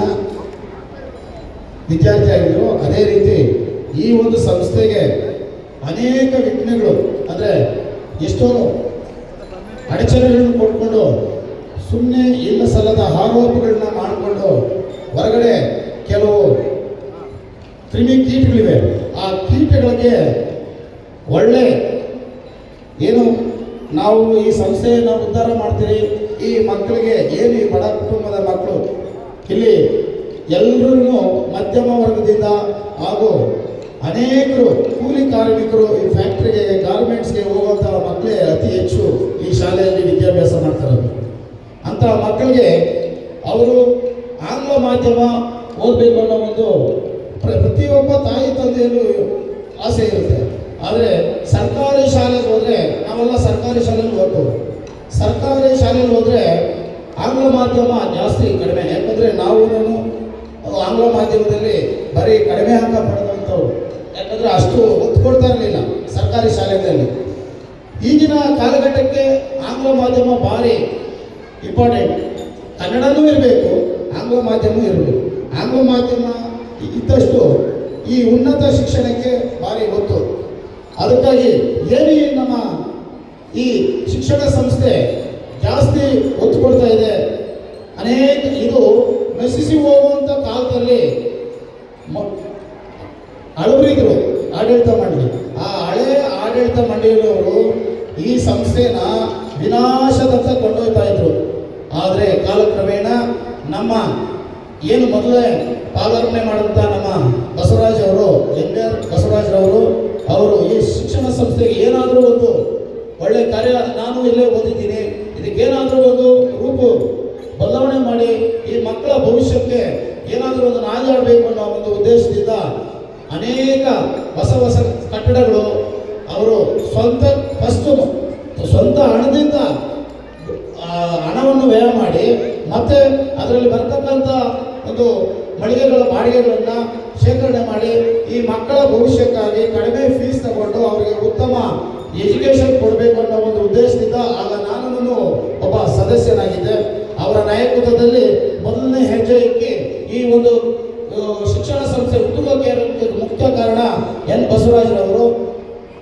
ವಿದ್ಯಾರ್ಥಿ ಆಗಿದ್ದರು. ಅದೇ ರೀತಿ ಈ ಒಂದು ಸಂಸ್ಥೆಗೆ ಅನೇಕ ವಿಘ್ನಗಳು ಅಂದರೆ ಎಷ್ಟೋ ಅಡಚಣೆಗಳನ್ನು ಕೊಟ್ಕೊಂಡು ಸುಮ್ಮನೆ ಇಲ್ಲ ಸಲ್ಲದ ಆರೋಪಗಳನ್ನ ಮಾಡಿಕೊಂಡು ಹೊರಗಡೆ ಕೆಲವು ಕ್ರಿಮಿ ಕೀಟಗಳಿವೆ. ಆ ಕೀಟಗಳಿಗೆ ಒಳ್ಳೆ ಏನು ನಾವು ಈ ಸಂಸ್ಥೆಯನ್ನು ಉದ್ಧಾರ ಮಾಡ್ತೀವಿ. ಈ ಮಕ್ಕಳಿಗೆ ಏನು ಈ ಬಡ ಕುಟುಂಬದ ಮಕ್ಕಳು ಇಲ್ಲಿ ಎಲ್ಲರೂ ಮಧ್ಯಮ ವರ್ಗದಿಂದ ಹಾಗೂ ಅನೇಕರು ಕೂಲಿ ಕಾರ್ಮಿಕರು ಈ ಫ್ಯಾಕ್ಟ್ರಿಗೆ ಗಾರ್ಮೆಂಟ್ಸ್ಗೆ ಹೋಗುವಂಥ ಮಕ್ಕಳೇ ಅತಿ ಹೆಚ್ಚು ಈ ಶಾಲೆಯಲ್ಲಿ ವಿದ್ಯಾಭ್ಯಾಸ ಮಾಡ್ತಾರೆ. ಅಂಥ ಮಕ್ಕಳಿಗೆ ಅವರು ಆಂಗ್ಲ ಮಾಧ್ಯಮ ಓದಬೇಕು ಅನ್ನೋ ಒಂದು ಪ್ರತಿಯೊಬ್ಬ ತಾಯಿ ತಂದೆಯಲ್ಲೂ ಆಸೆ ಇರುತ್ತೆ. ಆದರೆ ಸರ್ಕಾರಿ ಶಾಲೆಗೆ ಹೋದರೆ ನಾವೆಲ್ಲ ಸರ್ಕಾರಿ ಶಾಲೆಯಲ್ಲಿ ಓದ್ಬೋದು. ಸರ್ಕಾರಿ ಶಾಲೆಯಲ್ಲಿ ಹೋದರೆ ಆಂಗ್ಲ ಮಾಧ್ಯಮ ಜಾಸ್ತಿ ಕಡಿಮೆ, ಯಾಕಂದರೆ ನಾವು ಆಂಗ್ಲ ಮಾಧ್ಯಮದಲ್ಲಿ ಬರೀ ಕಡಿಮೆ ಅಂಕ ಪಡೆದಂಥವ್ರು, ಯಾಕಂದರೆ ಅಷ್ಟು ಒತ್ತು ಕೊಡ್ತಾ ಇರಲಿಲ್ಲ ಸರ್ಕಾರಿ ಶಾಲೆಗಳಲ್ಲಿ. ಈಗಿನ ಕಾಲಘಟ್ಟಕ್ಕೆ ಆಂಗ್ಲ ಮಾಧ್ಯಮ ಭಾರಿ ಇಂಪಾರ್ಟೆಂಟ್. ಕನ್ನಡನೂ ಇರಬೇಕು, ಆಂಗ್ಲ ಮಾಧ್ಯಮವೂ ಇರಬೇಕು. ಆಂಗ್ಲ ಮಾಧ್ಯಮ ಇದ್ದಷ್ಟು ಈ ಉನ್ನತ ಶಿಕ್ಷಣಕ್ಕೆ ಭಾರಿ ಒತ್ತು. ಅದಕ್ಕಾಗಿ ಏನು ನಮ್ಮ ಈ ಶಿಕ್ಷಣ ಸಂಸ್ಥೆ ಜಾಸ್ತಿ ಒತ್ತು ಕೊಡ್ತಾ ಇದೆ. ಅನೇಕ ಇದು ನಶಿಸಿ ಹೋಗುವಂಥ ಕಾಲದಲ್ಲಿ ಹಳಬರಿದ್ರು ಆಡಳಿತ ಮಂಡಳಿ. ಆ ಹಳೆ ಆಡಳಿತ ಮಂಡಳಿಯವರು ಈ ಸಂಸ್ಥೆನ ವಿನಾಶದತ್ತ ಕೊಂಡೊಯ್ತಾ ಇದ್ರು. ಆದರೆ ಕಾಲಕ್ರಮೇಣ ನಮ್ಮ ಏನು ಮೊದಲೇ ಪಾದಾರ್ಪಣೆ ಮಾಡಿದಂಥ ನಮ್ಮ ಬಸವರಾಜ್ ಅವರು, ಎಂ.ಆರ್. ಬಸವರಾಜ್ರವರು, ಅವರು ಈ ಶಿಕ್ಷಣ ಸಂಸ್ಥೆಗೆ ಏನಾದರೂ ಒಂದು ಒಳ್ಳೆ ಕಾರ್ಯ, ನಾನು ಇಲ್ಲೇ ಓದಿದ್ದೀನಿ, ಇದಕ್ಕೇನಾದರೂ ಒಂದು ರೂಪು ಬದಲಾವಣೆ ಮಾಡಿ ಈ ಮಕ್ಕಳ ಭವಿಷ್ಯಕ್ಕೆ ಏನಾದರೂ ಒಂದು ನಾಜಾಡಬೇಕು ಅನ್ನೋ ಒಂದು ಉದ್ದೇಶದಿಂದ ಅನೇಕ ಹೊಸ ಹೊಸ ಕಟ್ಟಡಗಳು ಅವರು ಸ್ವಂತ ಫಸ್ಟು ಸ್ವಂತ ಹಣದಿಂದ ಹಣವನ್ನು ವ್ಯಯ ಮಾಡಿ ಮತ್ತೆ ಅದರಲ್ಲಿ ಬರ್ತಕ್ಕಂಥ ಒಂದು ಮಳಿಗೆಗಳ ಬಾಡಿಗೆಗಳನ್ನು ಶೇಖರಣೆ ಮಾಡಿ ಈ ಮಕ್ಕಳ ಭವಿಷ್ಯಕ್ಕಾಗಿ ಕಡಿಮೆ ಫೀಸ್ ತಗೊಂಡು ಅವರಿಗೆ ಉತ್ತಮ ಎಜುಕೇಶನ್ ಕೊಡಬೇಕು ಅನ್ನೋ ಒಂದು ಉದ್ದೇಶದಿಂದ ಆಗ ನಾನು ಒಬ್ಬ ಸದಸ್ಯನಾಗಿದ್ದೆ. ಅವರ ನಾಯಕತ್ವದಲ್ಲಿ ಮೊದಲನೇ ಹೆಜ್ಜೆ ಇಕ್ಕಿ ಈ ಒಂದು ಶಿಕ್ಷಣ ಸಂಸ್ಥೆ ಉತ್ತುಂಗಕ್ಕೆ ಮುಖ್ಯ ಕಾರಣ ಎನ್ ಬಸವರಾಜರವರು.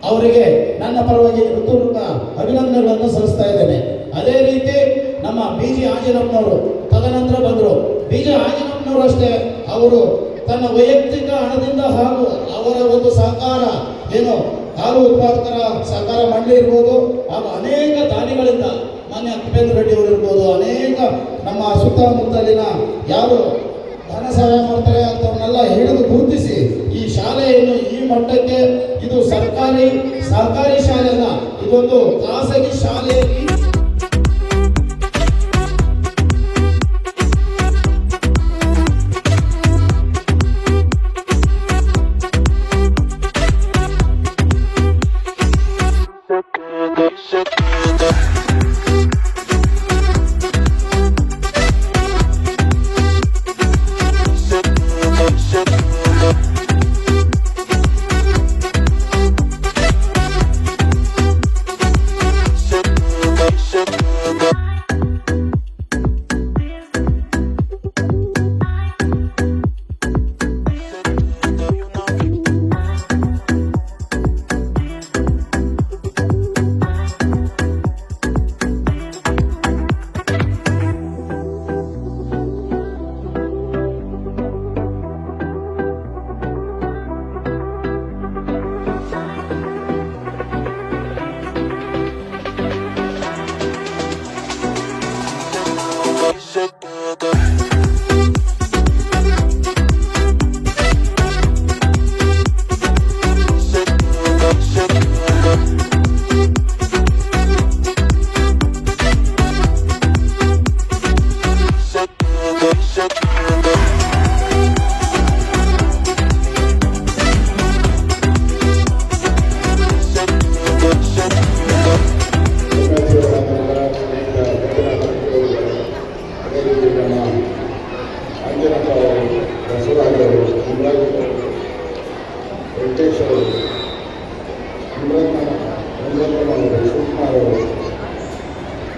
ಅವರಿಗೆ ನನ್ನ ಪರವಾಗಿ ಹೃತ್ಪೂರ್ವಕ ಅಭಿನಂದನೆಗಳನ್ನು ಸಲ್ಲಿಸ್ತಾ ಇದ್ದೇನೆ. ಅದೇ ರೀತಿ ನಮ್ಮ ಬಿ ಜಿ ಆಂಜನಪ್ಪನವರು ತದನಂತರ ಬಂದರು. ಬಿ ಜಿ ಆಂಜನಪ್ಪನವರು ಅಷ್ಟೇ, ಅವರು ತನ್ನ ವೈಯಕ್ತಿಕ ಹಣದಿಂದ ಹಾಗೂ ಅವರ ಒಂದು ಸಹಕಾರ ಏನು ಹಾಲು ಉತ್ಪಾದಕರ ಸಹಕಾರ ಮಂಡಳಿ ಇರ್ಬೋದು, ಹಾಗೂ ಅನೇಕ ದಾನಿಗಳಿಂದ ಮಾನ್ಯ ಕುಪೇಂದ್ರ ರೆಡ್ಡಿ ಅವರು ಇರ್ಬೋದು, ಅನೇಕ ನಮ್ಮ ಸುತ್ತಮುತ್ತಲಿನ ಯಾರು ಧನ ಸಹಾಯ ಮಾಡ್ತಾರೆ ಅಂಥವ್ರನ್ನೆಲ್ಲ ಹಿಡಿದು ಗುರುತಿಸಿ ಈ ಶಾಲೆಯನ್ನು ಈ ಮಟ್ಟಕ್ಕೆ, ಇದು ಸರ್ಕಾರಿ ಶಾಲೆ ಅಲ್ಲ, ಇದೊಂದು ಖಾಸಗಿ ಶಾಲೆಯಲ್ಲಿ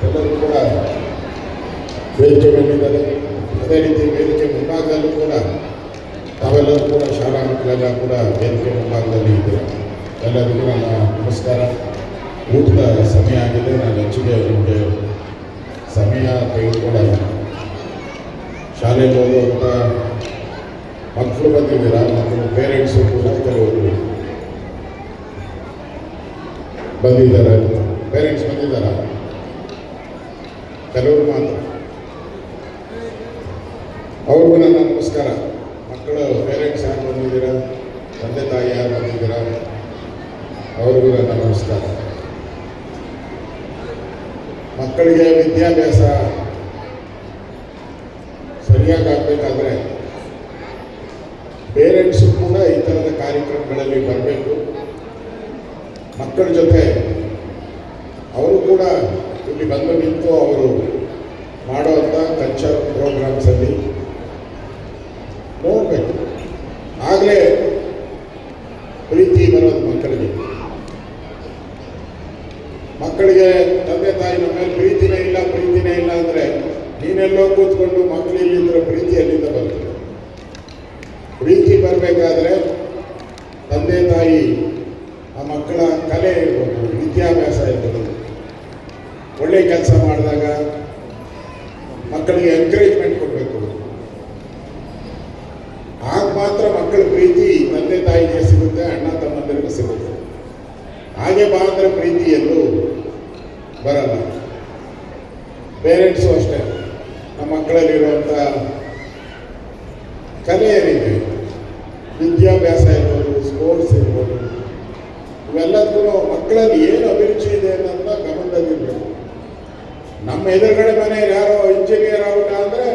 ಎಲ್ಲರೂ ಕೂಡ ವೇದಿಕೆ ಮೇಲಿದ್ದಾರೆ. ಅದೇ ರೀತಿ ವೇದಿಕೆ ಮುಂಭಾಗದಲ್ಲೂ ಕೂಡ ತಾವೆಲ್ಲರೂ ಕೂಡ ಶಾಲಾ ಮಕ್ಕಳೆಲ್ಲ ಕೂಡ ವೇದಿಕೆ ಮುಂಭಾಗದಲ್ಲಿ ಇದ್ದೀರಾ. ಎಲ್ಲರಿಗೂ ನನ್ನ ನಮಸ್ಕಾರ. ಊಟದ ಸಮಯ ಆಗಿದೆ, ನಾನು ಹೆಚ್ಚಿಗೆ ನಿಮಗೆ ಸಮಯ ತೆಗೆದುಕೊಳ್ಳಲ್ಲ. ಶಾಲೆಗೆ ಹೋಗುವಂಥ ಮಕ್ಕಳು ಬಂದಿದ್ದೀರಾ, ಮಕ್ಕಳು ಪೇರೆಂಟ್ಸು ಕೂಡ ಕೆಲವರು ಬಂದಿದ್ದಾರೆ. ಪೇರೆಂಟ್ಸ್ ಬಂದಿದ್ದಾರಾ? ಕೆಲವರು ಮಾತ್ರ. ಅವ್ರಿಗೂ ನನ್ನ ನಮಸ್ಕಾರ. ಮಕ್ಕಳು ಪೇರೆಂಟ್ಸ್ ಯಾರು ಬಂದಿದ್ದೀರಾ, ತಂದೆ ತಾಯಿ ಯಾರು ಬಂದಿದ್ದೀರಾ, ಅವ್ರಿಗೂ ನನ್ನ ನಮಸ್ಕಾರ. ಮಕ್ಕಳಿಗೆ ವಿದ್ಯಾಭ್ಯಾಸ ಸರಿಯಾಗಿ ಆಗಬೇಕಾದ್ರೆ ಪೇರೆಂಟ್ಸು ಕೂಡ ಈ ಥರದ ಕಾರ್ಯಕ್ರಮಗಳಲ್ಲಿ ಬರಬೇಕು. ಮಕ್ಕಳ ಜೊತೆ ಅವರು ಕೂಡ ಇಲ್ಲಿ ಬಂದು ನಿಂತು ಅವರು ಮಾಡುವಂಥ ಕಲ್ಚರ್ ಪ್ರೋಗ್ರಾಮ್ಸಲ್ಲಿ ನೋಡಬೇಕು. ಆಗಲೇ ಪ್ರೀತಿ ಬರೋದು ಮಕ್ಕಳಿಗೆ ತಂದೆ ತಾಯಿ ನಮ್ಮ ಮೇಲೆ ಪ್ರೀತಿನೇ ಇಲ್ಲ ಅಂದರೆ ನೀನೆಲ್ಲೋ ಕೂತ್ಕೊಂಡು ಮಕ್ಕಳು ಇಲ್ಲಿದ್ದರೆ ಪ್ರೀತಿ ಎಲ್ಲಿಂದ ಬರ್ತದೆ? ಪ್ರೀತಿ ಬರಬೇಕಾದ್ರೆ ತಂದೆ ತಾಯಿ ಆ ಮಕ್ಕಳ ಕಲೆ ಇರ್ಬೋದು, ವಿದ್ಯಾಭ್ಯಾಸ ಇರ್ಬೋದು, ಒಳ್ಳೆ ಕೆಲಸ ಮಾಡಿದಾಗ ಮಕ್ಕಳಿಗೆ ಎನ್ಕರೇಜ್ಮೆಂಟ್ ಕೊಡಬೇಕು. ಆಗ ಮಾತ್ರ ಮಕ್ಕಳ ಪ್ರೀತಿ ತಂದೆ ತಾಯಿಗೆ ಸಿಗುತ್ತೆ, ಅಣ್ಣ ತಮ್ಮಂದರಿಗೂ ಸಿಗುತ್ತೆ. ಹಾಗೆ ಮಾತ್ರ ಪ್ರೀತಿ ಎಲ್ಲೂ ಬರಲ್ಲ. ಪೇರೆಂಟ್ಸು ಅಷ್ಟೇ, ನಮ್ಮ ಮಕ್ಕಳಲ್ಲಿರುವಂಥ ಕಲೆ ಏನಿದೆ, ವಿದ್ಯಾಭ್ಯಾಸ ಇರ್ಬೋದು, ಸ್ಪೋರ್ಟ್ಸ್ ಇರ್ಬೋದು, ಇವೆಲ್ಲದಕ್ಕೂ ಮಕ್ಕಳಲ್ಲಿ ಏನು ಅಭಿರುಚಿ ಇದೆ ಅನ್ನೋದನ್ನ ಗಮನದಲ್ಲಿರಬೇಕು. ನಮ್ಮ ಎದುರುಗಡೆ ಮನೆಯಲ್ಲಿ ಯಾರೋ ಇಂಜಿನಿಯರ್ ಆಗೋಣ ಅಂದರೆ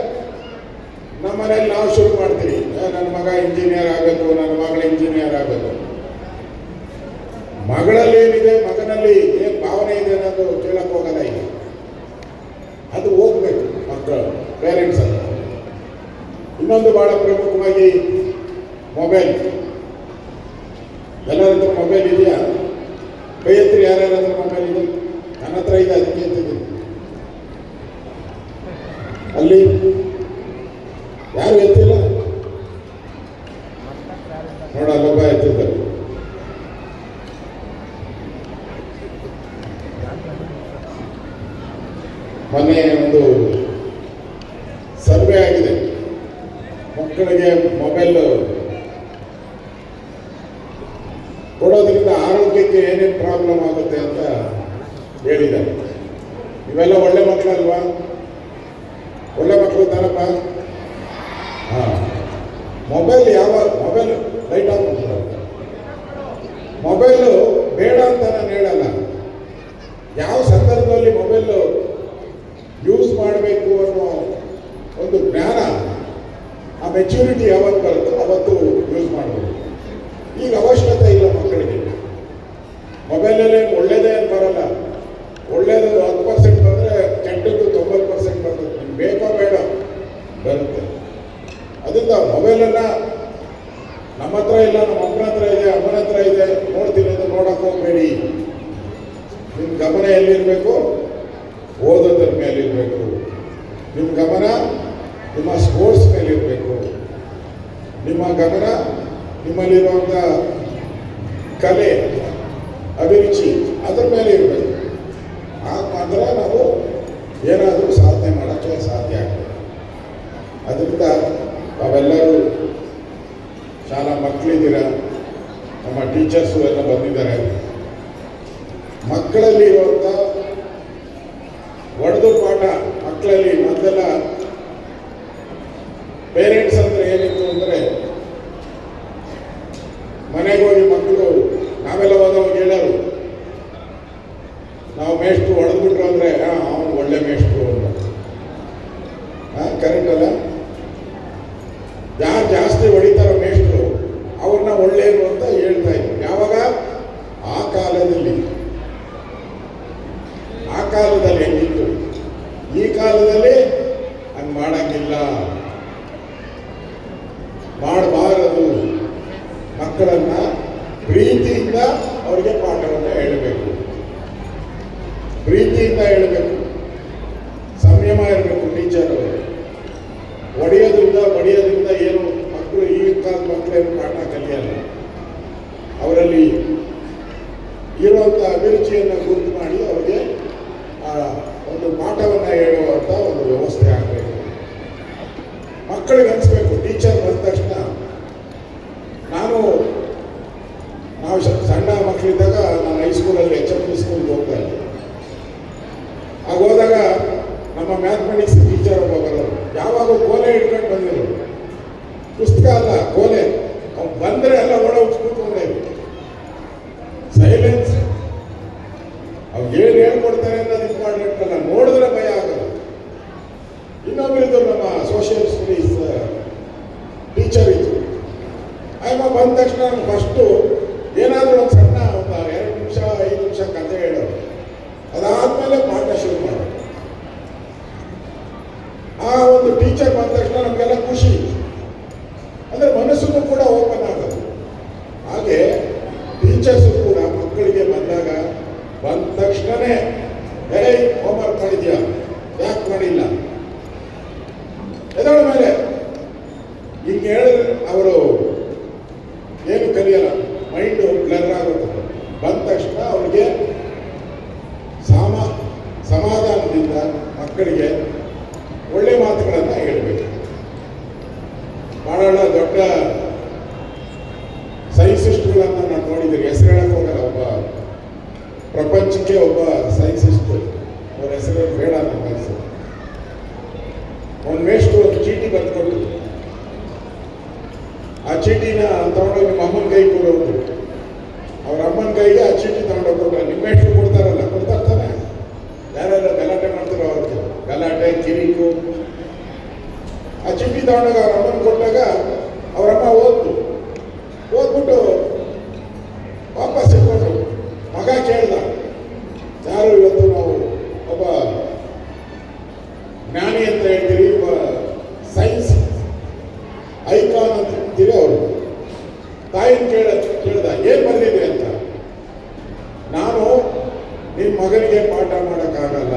ನಮ್ಮ ಮನೇಲಿ ನಾವು ಶುರು ಮಾಡ್ತೀವಿ, ನನ್ನ ಮಗ ಇಂಜಿನಿಯರ್ ಆಗಬೇಕು, ನನ್ನ ಮಗಳು ಇಂಜಿನಿಯರ್ ಆಗಬೇಕು. ಮಗಳಲ್ಲಿ ಏನಿದೆ, ಮಗನಲ್ಲಿ ಏನು ಭಾವನೆ ಇದೆ ಅನ್ನೋದು ಇನ್ನೊಂದು ಬಹಳ ಪ್ರಮುಖವಾಗಿ ಮೊಬೈಲ್. ಎಲ್ಲರ ಹತ್ರ ಮೊಬೈಲ್ ಇದೆಯಾ? ಕೈ ಹತ್ರ ಯಾರ್ಯಾರ ಹತ್ರ ಮೊಬೈಲ್ ಇದೆ? ನನ್ನ ಹತ್ರ ಇದೆ, ಅದಕ್ಕೆ ಅಂತಿದ್ದೀನಿ. ಅಲ್ಲಿ ಯಾರು ಎತ್ತಿಲ್ಲ ನೋಡ, ಅಲ್ಲೊಬ್ಬ ಎತ್ತಿದ್ದಾರೆ. ಮೊನ್ನೆ ಒಂದು ಸರ್ವೆ ಆಗಿದೆ, ಮಕ್ಕಳಿಗೆ ಮೊಬೈಲ್ ಕೊಡೋದ್ರಿಂದ ಆರೋಗ್ಯಕ್ಕೆ ಏನೇನು ಪ್ರಾಬ್ಲಮ್ ಆಗುತ್ತೆ ಅಂತ ಹೇಳಿದ್ದಾರೆ. ಇವೆಲ್ಲ ಒಳ್ಳೆ ಮಕ್ಕಳಲ್ವಾ? ಒಳ್ಳೆ ಮಕ್ಕಳು ತಾನಪ್ಪ. ಹಾಂ, ಮೊಬೈಲ್ ಮೊಬೈಲ್ ಲೈಟ್ ಆಫ್ ಮಾಡ್ತಾರೆ. ಮೊಬೈಲು ಬೇಡ ಅಂತ ನಾನು ಹೇಳಲ್ಲ. ಯಾವ ಸಂದರ್ಭದಲ್ಲಿ ಮೊಬೈಲು ಯೂಸ್ ಮಾಡಬೇಕು ಅನ್ನೋ ಒಂದು ಜ್ಞಾನ, ಆ ಮೆಚ್ಯೂರಿಟಿ ಯಾವತ್ತು ಬರುತ್ತೋ ಅವತ್ತು ಯೂಸ್ ಮಾಡಬೇಕು. ಈಗ ಅವಶ್ಯಕತೆ ಇಲ್ಲ ಮಕ್ಕಳಿಗೆ. ಮೊಬೈಲಲ್ಲೇ ಒಳ್ಳೇದೇ ಅಂತ ಬರಲ್ಲ. ಒಳ್ಳೇದು 10% ಬಂದರೆ ಕೆಟ್ಟದ್ದು 90% ಬರ್ತದೆ. ನಿಮ್ಗೆ ಬೇಕೋ ಬೇಡ ಬರುತ್ತೆ. ಅದರಿಂದ ಮೊಬೈಲನ್ನು ನಮ್ಮ ಹತ್ರ ಇಲ್ಲ, ನಮ್ಮ ಅಪ್ಪನ ಹತ್ರ ಇದೆ, ಅಮ್ಮನ ಹತ್ರ ಇದೆ, ನೋಡ್ತೀನಿ ಅಂತ ನೋಡಕ್ಕೆ ಹೋಗಬೇಡಿ. ನಿಮ್ಮ ಗಮನ ಎಲ್ಲಿರಬೇಕು? ಓದೋದ್ರ ಮೇಲಿರಬೇಕು. ನಿಮ್ಮ ಗಮನ ನಿಮ್ಮ ಸ್ಪೋರ್ಟ್ಸ್ ಮೇಲಿರಬೇಕು. ನಿಮ್ಮ ಗಮನ ನಿಮ್ಮಲ್ಲಿರುವಂಥ ಕಲೆ, ಅಭಿರುಚಿ ಅದ್ರ ಮೇಲೆ ಇರಬೇಕು. ಆಗ ಮಾತ್ರ ನಾವು ಏನಾದರೂ ಸಾಧನೆ ಮಾಡೋಕ್ಕೆ ಸಾಧ್ಯ ಆಗ್ತದೆ. ಅದರಿಂದ ನಾವೆಲ್ಲರೂ ಶಾಲಾ ಮಕ್ಕಳಿದ್ದೀರ, ನಮ್ಮ ಟೀಚರ್ಸು ಎಲ್ಲ ಬಂದಿದ್ದಾರೆ. ಮಕ್ಕಳಲ್ಲಿ ಇರುವಂಥ ಒಡೆದು ಪಾಠ, ಮಕ್ಕಳಲ್ಲಿ ಮೊದಲೆಲ್ಲ ಪೇರೆಂಟ್ಸ್ ಅಂದರೆ ಏನಿತ್ತು ಅಂದರೆ, ಮನೆಗೆ ಹೋಗಿ ಮಕ್ಕಳು ನಾವೆಲ್ಲ ಹೋದವಾಗ ಹೇಳೋರು, ನಾವು ಮೇಷ್ಟ್ರು ಹೊಡೆದ್ಬಿಟ್ರು ಅಂದರೆ ಅವನು ಒಳ್ಳೆ ಮೇಷ್ಟ್ರು ಅಂತ. ಕರೆಕ್ಟ್ ಅಲ್ಲ? ಯಾರು ಜಾಸ್ತಿ ಹೊಡಿತಾರೋ ಮೇಷ್ಟ್ರು ಅವ್ರನ್ನ ಒಳ್ಳೆಯರು ಅಂತ ಹೇಳ್ತಾ ಇದ್ರು. ಯಾವಾಗ? ಆ ಕಾಲದಲ್ಲಿ ಹೆಂಗಿತ್ತು. ಈ ಕಾಲದಲ್ಲಿ ಹಂಗೆ ಮಾಡಂಗಿಲ್ಲ, ಮಾಡಬಾರದು. ಮಕ್ಕಳನ್ನ ಪ್ರೀತಿಯಿಂದ ಅವರಿಗೆ ಪಾಠವನ್ನು ಹೇಳಬೇಕು, ಪ್ರೀತಿಯಿಂದ ಹೇಳಬೇಕು, ಸಂಯಮ ಇರಬೇಕು ಟೀಚರ್ ಅವರು. ಹೊಡೆಯೋದ್ರಿಂದ ಏನು ಮಕ್ಕಳು, ಈ ಕಾಲದ ಮಕ್ಕಳೇನು ಪಾಠ ಕಲಿಯಲ್ಲ. ಅವರಲ್ಲಿ ಇರುವಂಥ ಅಭಿರುಚಿಯನ್ನು ಗುರುತು ಮಾಡಿ ಅವರಿಗೆ ಒಂದು ಪಾಠವನ್ನು ಹೇಳುವಂಥ ಒಂದು ವ್ಯವಸ್ಥೆ ಆಗಬೇಕು. ಮಕ್ಕಳಿಗೆ ಅನಿಸ್ಬೇಕು, ಟೀಚರ್ ಬಂದ ತಕ್ಷಣ ನಾವು ಸಣ್ಣ ಮಕ್ಕಳಿದ್ದಾಗ ನಾನು ಹೈಸ್ಕೂಲಲ್ಲಿ HMP ಸ್ಕೂಲ್ಗೆ ಹೋಗ್ತಾ ಇದ್ದೆ. ಆಗ ಹೋದಾಗ ನಮ್ಮ ಮ್ಯಾಥಮೆಟಿಕ್ಸ್ ಟೀಚರ್ ಒಬ್ಬ ಬರೋರು, ಯಾವಾಗ ಕೋಲೆ ಹಿಡ್ಕೊಂಡು ಬಂದಿರು. ಪುಸ್ತಕ ಅಲ್ಲ, ಕೋಲೆ. ಅವ್ನು ಬಂದರೆ ಎಲ್ಲ ಒಳಗೆ ಕೂತ್ಕೊಂಡೆ, ಸೈಲೆನ್ಸ್. ಅವ್ರು ಏನು ಹೇಳ್ಕೊಡ್ತಾರೆ ಅನ್ನೋದು ಇಂಪಾರ್ಟೆಂಟ್ ಅಲ್ಲ, ನೋಡಿದ್ರೆ ಭಯ ಆಗಲ್ಲ. ಇನ್ನೊಬ್ಬರಿದ್ದು ನಮ್ಮ ಸೋಷಿಯಲ್ ಸ್ಟಡೀಸ್ ಟೀಚರ್ ಇತ್ತು. ಆಗ ಬಂದ ತಕ್ಷಣ ನಾನು ಫಸ್ಟು ಏನಾದರೂ ಒಂದು ಸಣ್ಣ ಒಂದು 2 ನಿಮಿಷ 5 ನಿಮಿಷ ಕಥೆ ಹೇಳೋರು. ಅದಾದಮೇಲೆ ಪಾಠ ಶುರು ಮಾಡೋದು. ಆ ಒಂದು ಟೀಚರ್ ಬಂದ ತಕ್ಷಣ ನಮಗೆಲ್ಲ ಖುಷಿ, ಅಂದರೆ ಮನಸ್ಸನ್ನು ಕೂಡ ಓಪನ್ ಆಗೋದು. ಹಾಗೆ ಟೀಚರ್ಸು ಕೂಡ ಮಕ್ಕಳಿಗೆ ಬಂದ ತಕ್ಷಣವೇ ಹೋಮ್ವರ್ಕ್ ಮಾಡಿದ್ಯಾ, ಯಾಕೆ ಮಾಡಿಲ್ಲ, ಎದಳ ಮೇಲೆ ಹಿಂಗೆ ಹೇಳಿದ್ರೆ ಅವರು ಏನು ಕಲಿಯಲ್ಲ, ಮೈಂಡು ಬ್ಲರ್ ಆಗುತ್ತೆ. ಬಂದ ತಕ್ಷಣ ಅವ್ರಿಗೆ ಸಮಾಧಾನದಿಂದ ಮಕ್ಕಳಿಗೆ ಒಳ್ಳೆ ಮಾತುಗಳನ್ನು ಹೇಳಬೇಕು. ಬಹಳ ದೊಡ್ಡ ಸೈನ್ಸಿಸ್ಟ್ಗಳನ್ನು ನಾನು ನೋಡಿದ್ದೀನಿ, ಹೆಸರು ಹೇಳಕ್ಕೆ ಹೋಗಲ್ಲ. ಒಬ್ಬ ಪ್ರಪಂಚಕ್ಕೆ ಒಬ್ಬ ಸೈನ್ಸಿಸ್ಟ್, ಅವ್ರ ಹೆಸರು ಬೇಡ ಅಂತ ಹೆಸರು. ಒಂದು ಮೇಷ್ಟ್ರು ಒಂದು ಚೀಟಿ ಬರೆದುಕೊಟ್ಟು, ಆ ಚೀಟಿನ ತಗೊಂಡೋಗಿ ನಿಮ್ಮ ಅಮ್ಮನ ಕೈ ಕೊಡೋದು. ಅವ್ರ ಅಮ್ಮನ ಕೈಗೆ ಆ ಚೀಟಿ ತಗೊಂಡೋಗಿ ಕೊಟ್ಟರೆ, ನಿಮ್ಮ ಮೇಷ್ಟ್ರು ಕೊಡ್ತಾರಲ್ಲ, ಕೊಡ್ತಾರ್ತಾನೆ. ಯಾರೆಲ್ಲ ಗಲಾಟೆ ಮಾಡ್ತಾರೋ ಅವ್ರಿಗೆ ಗಲಾಟೆ ಕಿರಿಕು. ಆ ಚೀಟಿ ತಗೊಂಡಾಗ ಅವ್ರ ಅಮ್ಮನ ಕೊಟ್ಟಾಗ ಅವರಮ್ಮ ಓದ್ಬಿಟ್ಟು ವಾಪಸ್ ಇಟ್ಕೊಂಡ್ರು. ಮಗ ಕೇಳ್ದ, ಯಾರು ಇವತ್ತು ನಾವು ಒಬ್ಬ ಜ್ಞಾನಿ ಅಂತ ಹೇಳ್ತೀವಿ, ಒಬ್ಬ ಸೈನ್ಸ್ ಪಾಠ ಮಾಡೋಕ್ಕಾಗಲ್ಲ.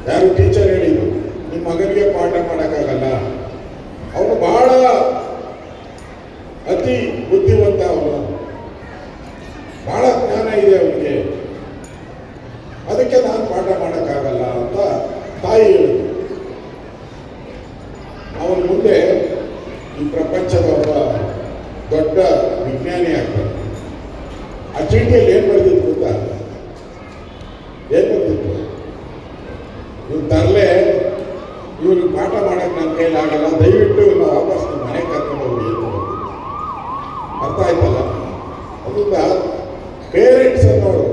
ಯಾರು ಟೀಚರ್ ಹೇಳಿದ್ರು ನಿಮ್ಮ ಮಗನಿಗೆ ಪಾಠ ಮಾಡೋಕ್ಕಾಗಲ್ಲ, ಅವನು ಬಹಳ ಅತಿ ಬುದ್ಧಿವಂತ, ಅವನು ಬಹಳ ಜ್ಞಾನ ಇದೆ ಅವನಿಗೆ, ಅದಕ್ಕೆ ನಾನು ಪಾಠ ಮಾಡೋಕ್ಕಾಗಲ್ಲ ಅಂತ ತಾಯಿ ಹೇಳಿದ್ರು. ಅವನ ಮುಂದೆ ಈ ಪ್ರಪಂಚದ ಒಬ್ಬ ದೊಡ್ಡ ವಿಜ್ಞಾನಿ ಆಗ್ತಾನೆ. ಆ ಚೀಟಿಯಲ್ಲಿ ಏನು ಬರೆದಿತ್ತು ಗೊತ್ತಾ? ಏನು ಬರೆದಿತ್ತು? ಇವ್ನು ತರಲೆ, ಇವ್ರಿಗೆ ಪಾಠ ಮಾಡಕ್ಕೆ ನನ್ನ ಕೈಲಾಗಲ್ಲ, ದಯವಿಟ್ಟು ಇವನ್ನ ವಾಪಸ್ ನಿಮ್ಮ ಮನೆ ಕರ್ಕೊಂಡು ಹೋಗಿ ಅಂತ ಬರೆದಿತ್ತು. ಅರ್ಥ ಆಯ್ತಲ್ಲ? ಅದರಿಂದ ಪೇರೆಂಟ್ಸ್ ಅನ್ನೋರು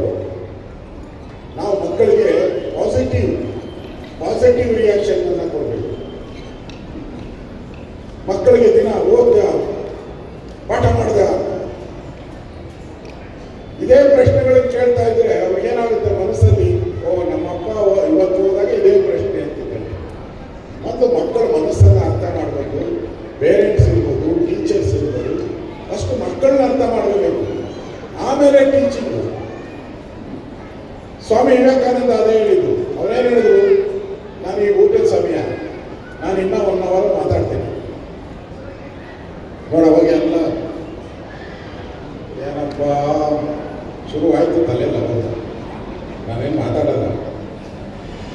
ನಾವು ಮಕ್ಕಳಿಗೆ ಪಾಸಿಟಿವ್ ರಿಯಾಕ್ಷನ್ ಅನ್ನ ಕೊಡಬೇಕು. ಮಕ್ಕಳಿಗೆ ದಿನ ಓದ್ದ, ಪಾಠ ಮಾಡ್ದ, ಇದೇ ಪ್ರಶ್ನೆಗಳನ್ನು ಕೇಳ್ತಾ ಇದ್ರೆ ಅವ್ರಿಗೇನಾಗುತ್ತೆ ಮನಸ್ಸಲ್ಲಿ, ನಮ್ಮಪ್ಪ ಇವತ್ತು ಹೋದಾಗ ಇದೇ ಪ್ರಶ್ನೆ ಅಂತಿದ್ದಾರೆ. ಮತ್ತು ಮಕ್ಕಳ ಮನಸ್ಸನ್ನು ಅರ್ಥ ಮಾಡಬೇಕು. ಪೇರೆಂಟ್ಸ್ ಇರ್ಬೋದು, ಟೀಚರ್ಸ್ ಇರ್ಬೋದು, ಅಷ್ಟು ಮಕ್ಕಳನ್ನ ಅರ್ಥ ಮಾಡಬೇಕು, ಆಮೇಲೆ ಟೀಚಿಂಗು. ಸ್ವಾಮಿ ವಿವೇಕಾನಂದ ಅದೇ ಹೇಳಿದ್ರು. ಅವರೇನು ಹೇಳಿದ್ರು? ನಾನು ಈ ಊಟದ ಸಮಯ, ನಾನು ಇನ್ನೂ 1 hour ಮಾತಾಡ್ತೇನೆ. ನೋಡವಾಗ ಎಲ್ಲ ಏನಪ್ಪ ಶುರುವಾಯಿತು, ತಲೆಲ್ಲ ಹೋದ, ನಾನೇನು ಮಾತಾಡಲ್ಲ.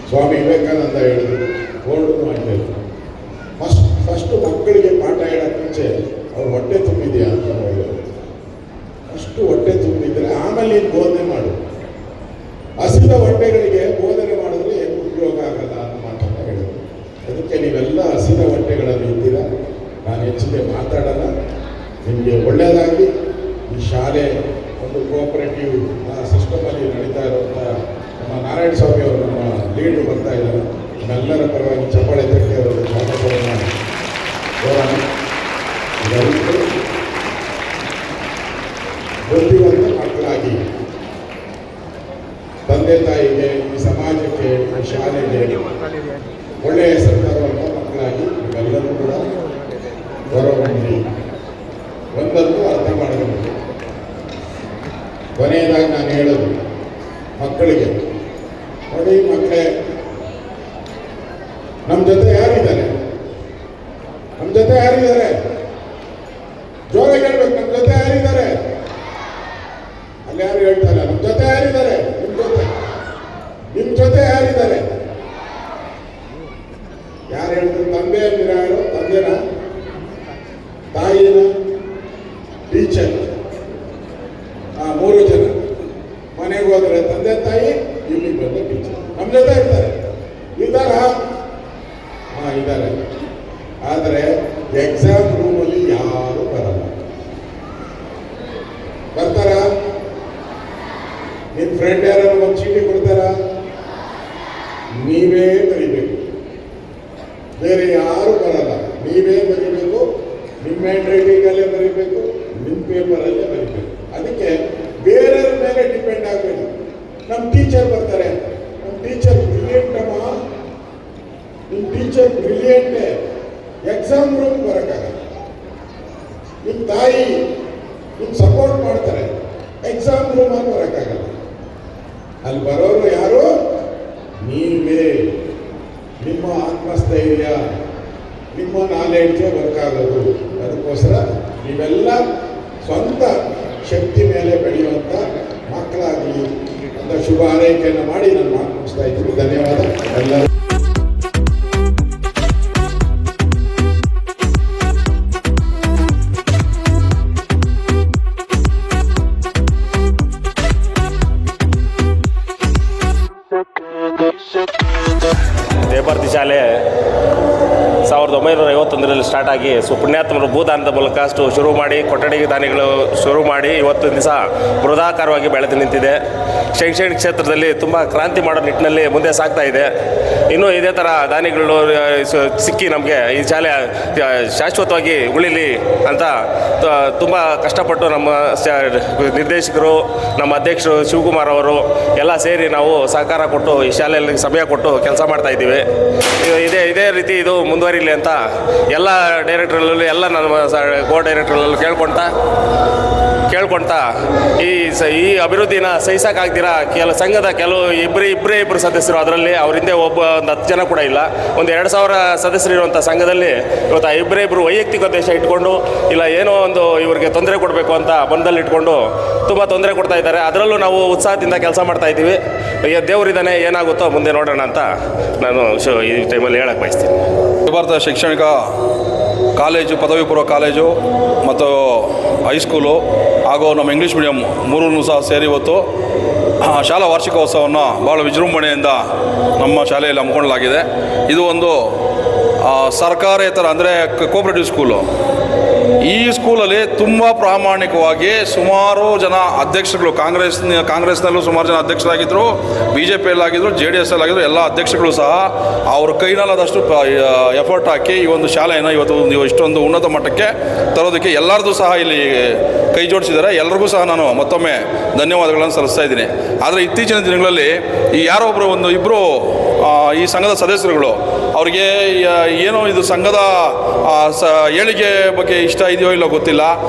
ಸ್ವಾಮಿ ವಿವೇಕಾನಂದ ಹೇಳಿದ್ರು, ಬೋರ್ಡು ಮಾಡ್ತಾ ಇದ್ರು, ಫಸ್ಟ್ ಮಕ್ಕಳಿಗೆ ಪಾಠ ಹೇಳೋಕ್ಕೆ ಮುಂಚೆ ಅವ್ರು ಹೊಟ್ಟೆ ತುಂಬಿದೆಯಾ ಅಂತ ಹೇಳಿದ್ರು. ಅಷ್ಟು ಹೊಟ್ಟೆ ತುಂಬಿದ್ರೆ ಆಮೇಲೆ ನೀನು ಬೋಧನೆ ಮಾಡು. ಹಸಿದ ಹೊಟ್ಟೆಗಳಿಗೆ ಬೋಧನೆ ಮಾಡಿದ್ರೆ ಏನು ಉಪಯೋಗ ಆಗಲ್ಲ ಅನ್ನೋ ಮಾತನ್ನು ಹೇಳಿದ್ರು. ಅದಕ್ಕೆ ನೀವೆಲ್ಲ ಹಸಿದ ಹೊಟ್ಟೆಗಳಲ್ಲಿ ಇದ್ದೀರಾ. ನಾನು ಹೆಚ್ಚಿಗೆ ಮಾತಾಡಲ್ಲ. ನಿಮಗೆ ಒಳ್ಳೆಯದಾಗಲಿ. ಈ ಶಾಲೆ ಒಂದು ಕೋಆಪರೇಟಿವ್ ಸಿಸ್ಟಮಲ್ಲಿ ನಡೀತಾ ಇರುವಂಥ ನಮ್ಮ ನಾರಾಯಣ ಸ್ವಾಮಿ ಅವರು ನಮ್ಮ ಲೀಡ್ರು ಬರ್ತಾ ಇದ್ದಾರೆ. ನಮ್ಮೆಲ್ಲರ ಪರವಾಗಿ ಚಪ್ಪಾಳೆ ತಟ್ಟಿ ಅವರ ಸ್ವಾಗತವನ್ನು ಕೋರೋಣ. ಇದರಿಂದ ಬುದ್ಧಿವಂತ ಮಕ್ಕಳಾಗಿ ತಂದೆ ತಾಯಿಗೆ, ಈ ಸಮಾಜಕ್ಕೆ, ಈ ಶಾಲೆಗೆ ಒಳ್ಳೆಯ ಹೆಸರು ತರುವಂಥ ಮಕ್ಕಳಾಗಿ ನೀವೆಲ್ಲರೂ ಕೂಡ ಹೊರಹೊಮ್ಮಿ ಒಂದನ್ನು ಅರ್ಥ ಮಾಡಬೇಕು. ಕೊನೆಯದಾಗಿ ನಾನು ಹೇಳೋದು ಮಕ್ಕಳಿಗೆ, ನೋಡಿ ಮಕ್ಕಳೇ, ನಮ್ಮ ಜೊತೆ ಯಾರಿದ್ದಾರೆ? ನಮ್ಮ ಜೊತೆ ಯಾರಿದ್ದಾರೆ? ಜೋರಾಗಿ ಹೇಳ್ಬೇಕು, ನಮ್ಮ ಜೊತೆ ಯಾರಿದ್ದಾರೆ? ಅಲ್ಲಿ ಯಾರು ಹೇಳ್ತಾರೆ? ನಮ್ಮ ಜೊತೆ ಯಾರಿದ್ದಾರೆ? ನಿಮ್ಮ ಜೊತೆ ಯಾರಿದ್ದಾರೆ? ಯಾರು ಹೇಳಿದ್ರು? ತಂದೆ ಅಂದಿರ ಯಾರು? ತಂದೆನ, ತಾಯಿನ, ಟೀಚರ್, 3 ಜನ. ಮನೆಗೆ ಹೋದ್ರೆ ತಂದೆ ತಾಯಿ, ಇಲ್ಲಿಗೆ ಬಂದ ಟೀಚರ್ ನಮ್ಮ ಜೊತೆ ಇರ್ತಾರೆ. ಇದ್ದಾರ? ಇದ್ದಾರೆ. ಆದರೆ ಎಕ್ಸಾಮ್ ರೂಮಲ್ಲಿ ಯಾರು ಬರಲ್ಲ. ಬರ್ತಾರ? ನಿಮ್ಮ ಫ್ರೆಂಡ್ ಯಾರು ಒಂದು ಚೀಟಿ ಕೊಡ್ತಾರ? ನೀವೇ ಬರೀಬೇಕು, ಬೇರೆ ಯಾರು ಬರಲ್ಲ. ನೀವೇ ಬರೀಬೇಕು, ನಿಮ್ಮ ಹ್ಯಾಂಡ್ ರೈಟಿಂಗಲ್ಲೇ ಬರೀಬೇಕು, ನಿಮ್ಮ ಪೇಪರಲ್ಲೇ ಬರೀಬೇಕು. ಅದಕ್ಕೆ ಬೇರೆಯವ್ರ ಮೇಲೆ ಡಿಪೆಂಡ್ ಆಗಬೇಕು. ನಮ್ಮ ಟೀಚರ್ ಬರ್ತಾರೆ, ನಮ್ಮ ಟೀಚರ್ ಬ್ರಿಲಿಯಂಟ್ ಅಮ್ಮ, ನಿಮ್ಮ ಟೀಚರ್ ಬ್ರಿಲಿಯಂಟೇ, ಎಕ್ಸಾಮ್ ರೂಮ್ ಬರೋಕ್ಕಾಗಲ್ಲ. ನಿಮ್ಮ ತಾಯಿ ನಿಮ್ಮ ಸಪೋರ್ಟ್ ಮಾಡ್ತಾರೆ, ಎಕ್ಸಾಮ್ ರೂಮಲ್ಲಿ ಬರೋಕ್ಕಾಗಲ್ಲ. ಅಲ್ಲಿ ಬರೋರು ಯಾರು? ನೀವೇ. ನಿಮ್ಮ ಆತ್ಮಸ್ಥೈರ್ಯ, ನಿಮ್ಮ ನಾಲೆಡ್ಜೇ ವರ್ಕ್ ಆಗೋದು. ಅದಕ್ಕೋಸ್ಕರ ನೀವೆಲ್ಲ ಸ್ವಂತ ಶಕ್ತಿ ಮೇಲೆ ಬೆಳೆಯುವಂಥ ಮಕ್ಕಳಾಗಲಿ ಅಂತ ಶುಭ ಹಾರೈಕೆಯನ್ನು ಮಾಡಿ ನಾನು ಮಾತು ಮುಗಿಸ್ತಾ ಇದ್ದೀನಿ. ಧನ್ಯವಾದ ಎಲ್ಲರೂ. ದೇವಭಾರತಿ ಶಾಲೆ 1951ರಲ್ಲಿ ಸ್ಟಾರ್ಟ್ ಆಗಿ ಪುಣ್ಯಾತ್ಮರು ಭೂದಾನದ ಮೂಲಕ ಶುರು ಮಾಡಿ ಕೊಠಡಿ ದಾನಿಗಳು ಶುರು ಮಾಡಿ ಇವತ್ತಿನ ದಿವಸ ಬೃಹದಾಕಾರವಾಗಿ ಬೆಳೆದು ನಿಂತಿದೆ. ಶೈಕ್ಷಣಿಕ ಕ್ಷೇತ್ರದಲ್ಲಿ ತುಂಬ ಕ್ರಾಂತಿ ಮಾಡೋ ನಿಟ್ಟಿನಲ್ಲಿ ಮುಂದೆ ಸಾಗ್ತಾ ಇದೆ. ಇನ್ನೂ ಇದೇ ಥರ ದಾನಿಗಳು ಸಿಕ್ಕಿ ನಮಗೆ ಈ ಶಾಲೆ ಶಾಶ್ವತವಾಗಿ ಉಳಿಲಿ ಅಂತ ತುಂಬ ಕಷ್ಟಪಟ್ಟು ನಮ್ಮ ನಿರ್ದೇಶಕರು, ನಮ್ಮ ಅಧ್ಯಕ್ಷರು ಶಿವಕುಮಾರ್ ಅವರು ಎಲ್ಲ ಸೇರಿ ನಾವು ಸಹಕಾರ ಕೊಟ್ಟು ಈ ಶಾಲೆಯಲ್ಲಿ ಸಮಯ ಕೊಟ್ಟು ಕೆಲಸ ಮಾಡ್ತಾ ಇದ್ದೀವಿ. ಇದೇ ರೀತಿ ಇದು ಮುಂದುವರಿಲಿ ಅಂತ ಅಂತ ಎಲ್ಲ ಡೈರೆಕ್ಟ್ರಲ್ಲೂ ಎಲ್ಲ ನಮ್ಮ ಕೋ ಡೈರೆಕ್ಟ್ರಲ್ಲೂ ಕೇಳ್ಕೊಳ್ತಾ ಈ ಅಭಿವೃದ್ಧಿನ ಸಹಿಸೋಕ್ಕಾಗ್ದಿರ ಸಂಘದ ಇಬ್ಬರು ಸದಸ್ಯರು, ಅದರಲ್ಲಿ ಅವ್ರ ಹಿಂದೆ ಒಂದು 10 ಜನ ಕೂಡ ಇಲ್ಲ. ಒಂದು 2000 ಸದಸ್ಯರು ಇರುವಂಥ ಸಂಘದಲ್ಲಿ ಇವತ್ತು ಇಬ್ಬರು ವೈಯಕ್ತಿಕ ಉದ್ದೇಶ ಇಟ್ಕೊಂಡು ಇಲ್ಲ ಏನೋ ಒಂದು ಇವರಿಗೆ ತೊಂದರೆ ಕೊಡಬೇಕು ಅಂತ ಬಂದಲ್ಲಿ ಇಟ್ಕೊಂಡು ತುಂಬ ತೊಂದರೆ ಕೊಡ್ತಾ ಇದ್ದಾರೆ. ಅದರಲ್ಲೂ ನಾವು ಉತ್ಸಾಹದಿಂದ ಕೆಲಸ ಮಾಡ್ತಾ ಇದ್ದೀವಿ. ದೇವರಿದ್ದಾನೆ, ಏನಾಗುತ್ತೋ ಮುಂದೆ ನೋಡೋಣ ಅಂತ ನಾನು ಈ ಟೈಮಲ್ಲಿ ಹೇಳಕ್ಕೆ ಬಯಸ್ತೀನಿ. ಭಾರತ ಶೈಕ್ಷಣಿಕ ಕಾಲೇಜು, ಪದವಿ ಪೂರ್ವ ಕಾಲೇಜು ಮತ್ತು ಹೈಸ್ಕೂಲು ಹಾಗೂ ನಮ್ಮ ಇಂಗ್ಲೀಷ್ ಮೀಡಿಯಮ್ ಮೂರೂ ಸಹ ಸೇರಿ ಇವತ್ತು ಶಾಲಾ ವಾರ್ಷಿಕೋತ್ಸವವನ್ನು ಭಾಳ ವಿಜೃಂಭಣೆಯಿಂದ ನಮ್ಮ ಶಾಲೆಯಲ್ಲಿ ಹಮ್ಮಿಕೊಳ್ಳಲಾಗಿದೆ. ಇದು ಒಂದು ಸರ್ಕಾರೇತರ ಅಂದರೆ ಕೋಆಪರೇಟಿವ್ ಸ್ಕೂಲು. ಈ ಸ್ಕೂಲಲ್ಲಿ ತುಂಬ ಪ್ರಾಮಾಣಿಕವಾಗಿ ಸುಮಾರು ಜನ ಅಧ್ಯಕ್ಷರುಗಳು, ಕಾಂಗ್ರೆಸ್ನಲ್ಲೂ ಸುಮಾರು ಜನ ಅಧ್ಯಕ್ಷರಾಗಿದ್ದರು, BJPಯಲ್ಲಾಗಿದ್ದರು, JDS ಅಲ್ಲಾಗಿದ್ದರು, ಎಲ್ಲ ಅಧ್ಯಕ್ಷರುಗಳು ಸಹ ಅವ್ರ ಕೈನಲ್ಲಾದಷ್ಟು ಎಫರ್ಟ್ ಹಾಕಿ ಈ ಒಂದು ಶಾಲೆಯನ್ನು ಇವತ್ತು ಇಷ್ಟೊಂದು ಉನ್ನತ ಮಟ್ಟಕ್ಕೆ ತರೋದಕ್ಕೆ ಎಲ್ಲರದು ಸಹ ಇಲ್ಲಿ ಕೈ ಜೋಡಿಸಿದ್ದಾರೆ. ಎಲ್ಲರಿಗೂ ಸಹ ನಾನು ಮತ್ತೊಮ್ಮೆ ಧನ್ಯವಾದಗಳನ್ನು ಸಲ್ಲಿಸ್ತಾ ಇದ್ದೀನಿ. ಆದರೆ ಇತ್ತೀಚಿನ ದಿನಗಳಲ್ಲಿ ಈ ಯಾರೋ ಇಬ್ಬರು ಈ ಸಂಘದ ಸದಸ್ಯರುಗಳು ಅವರಿಗೆ ಏನೋ ಇದು ಸಂಘದ ಏಳಿಗೆ ಬಗ್ಗೆ ಇಷ್ಟ ಇದೆಯೋ ಇಲ್ಲೋ ಗೊತ್ತಿಲ್ಲ,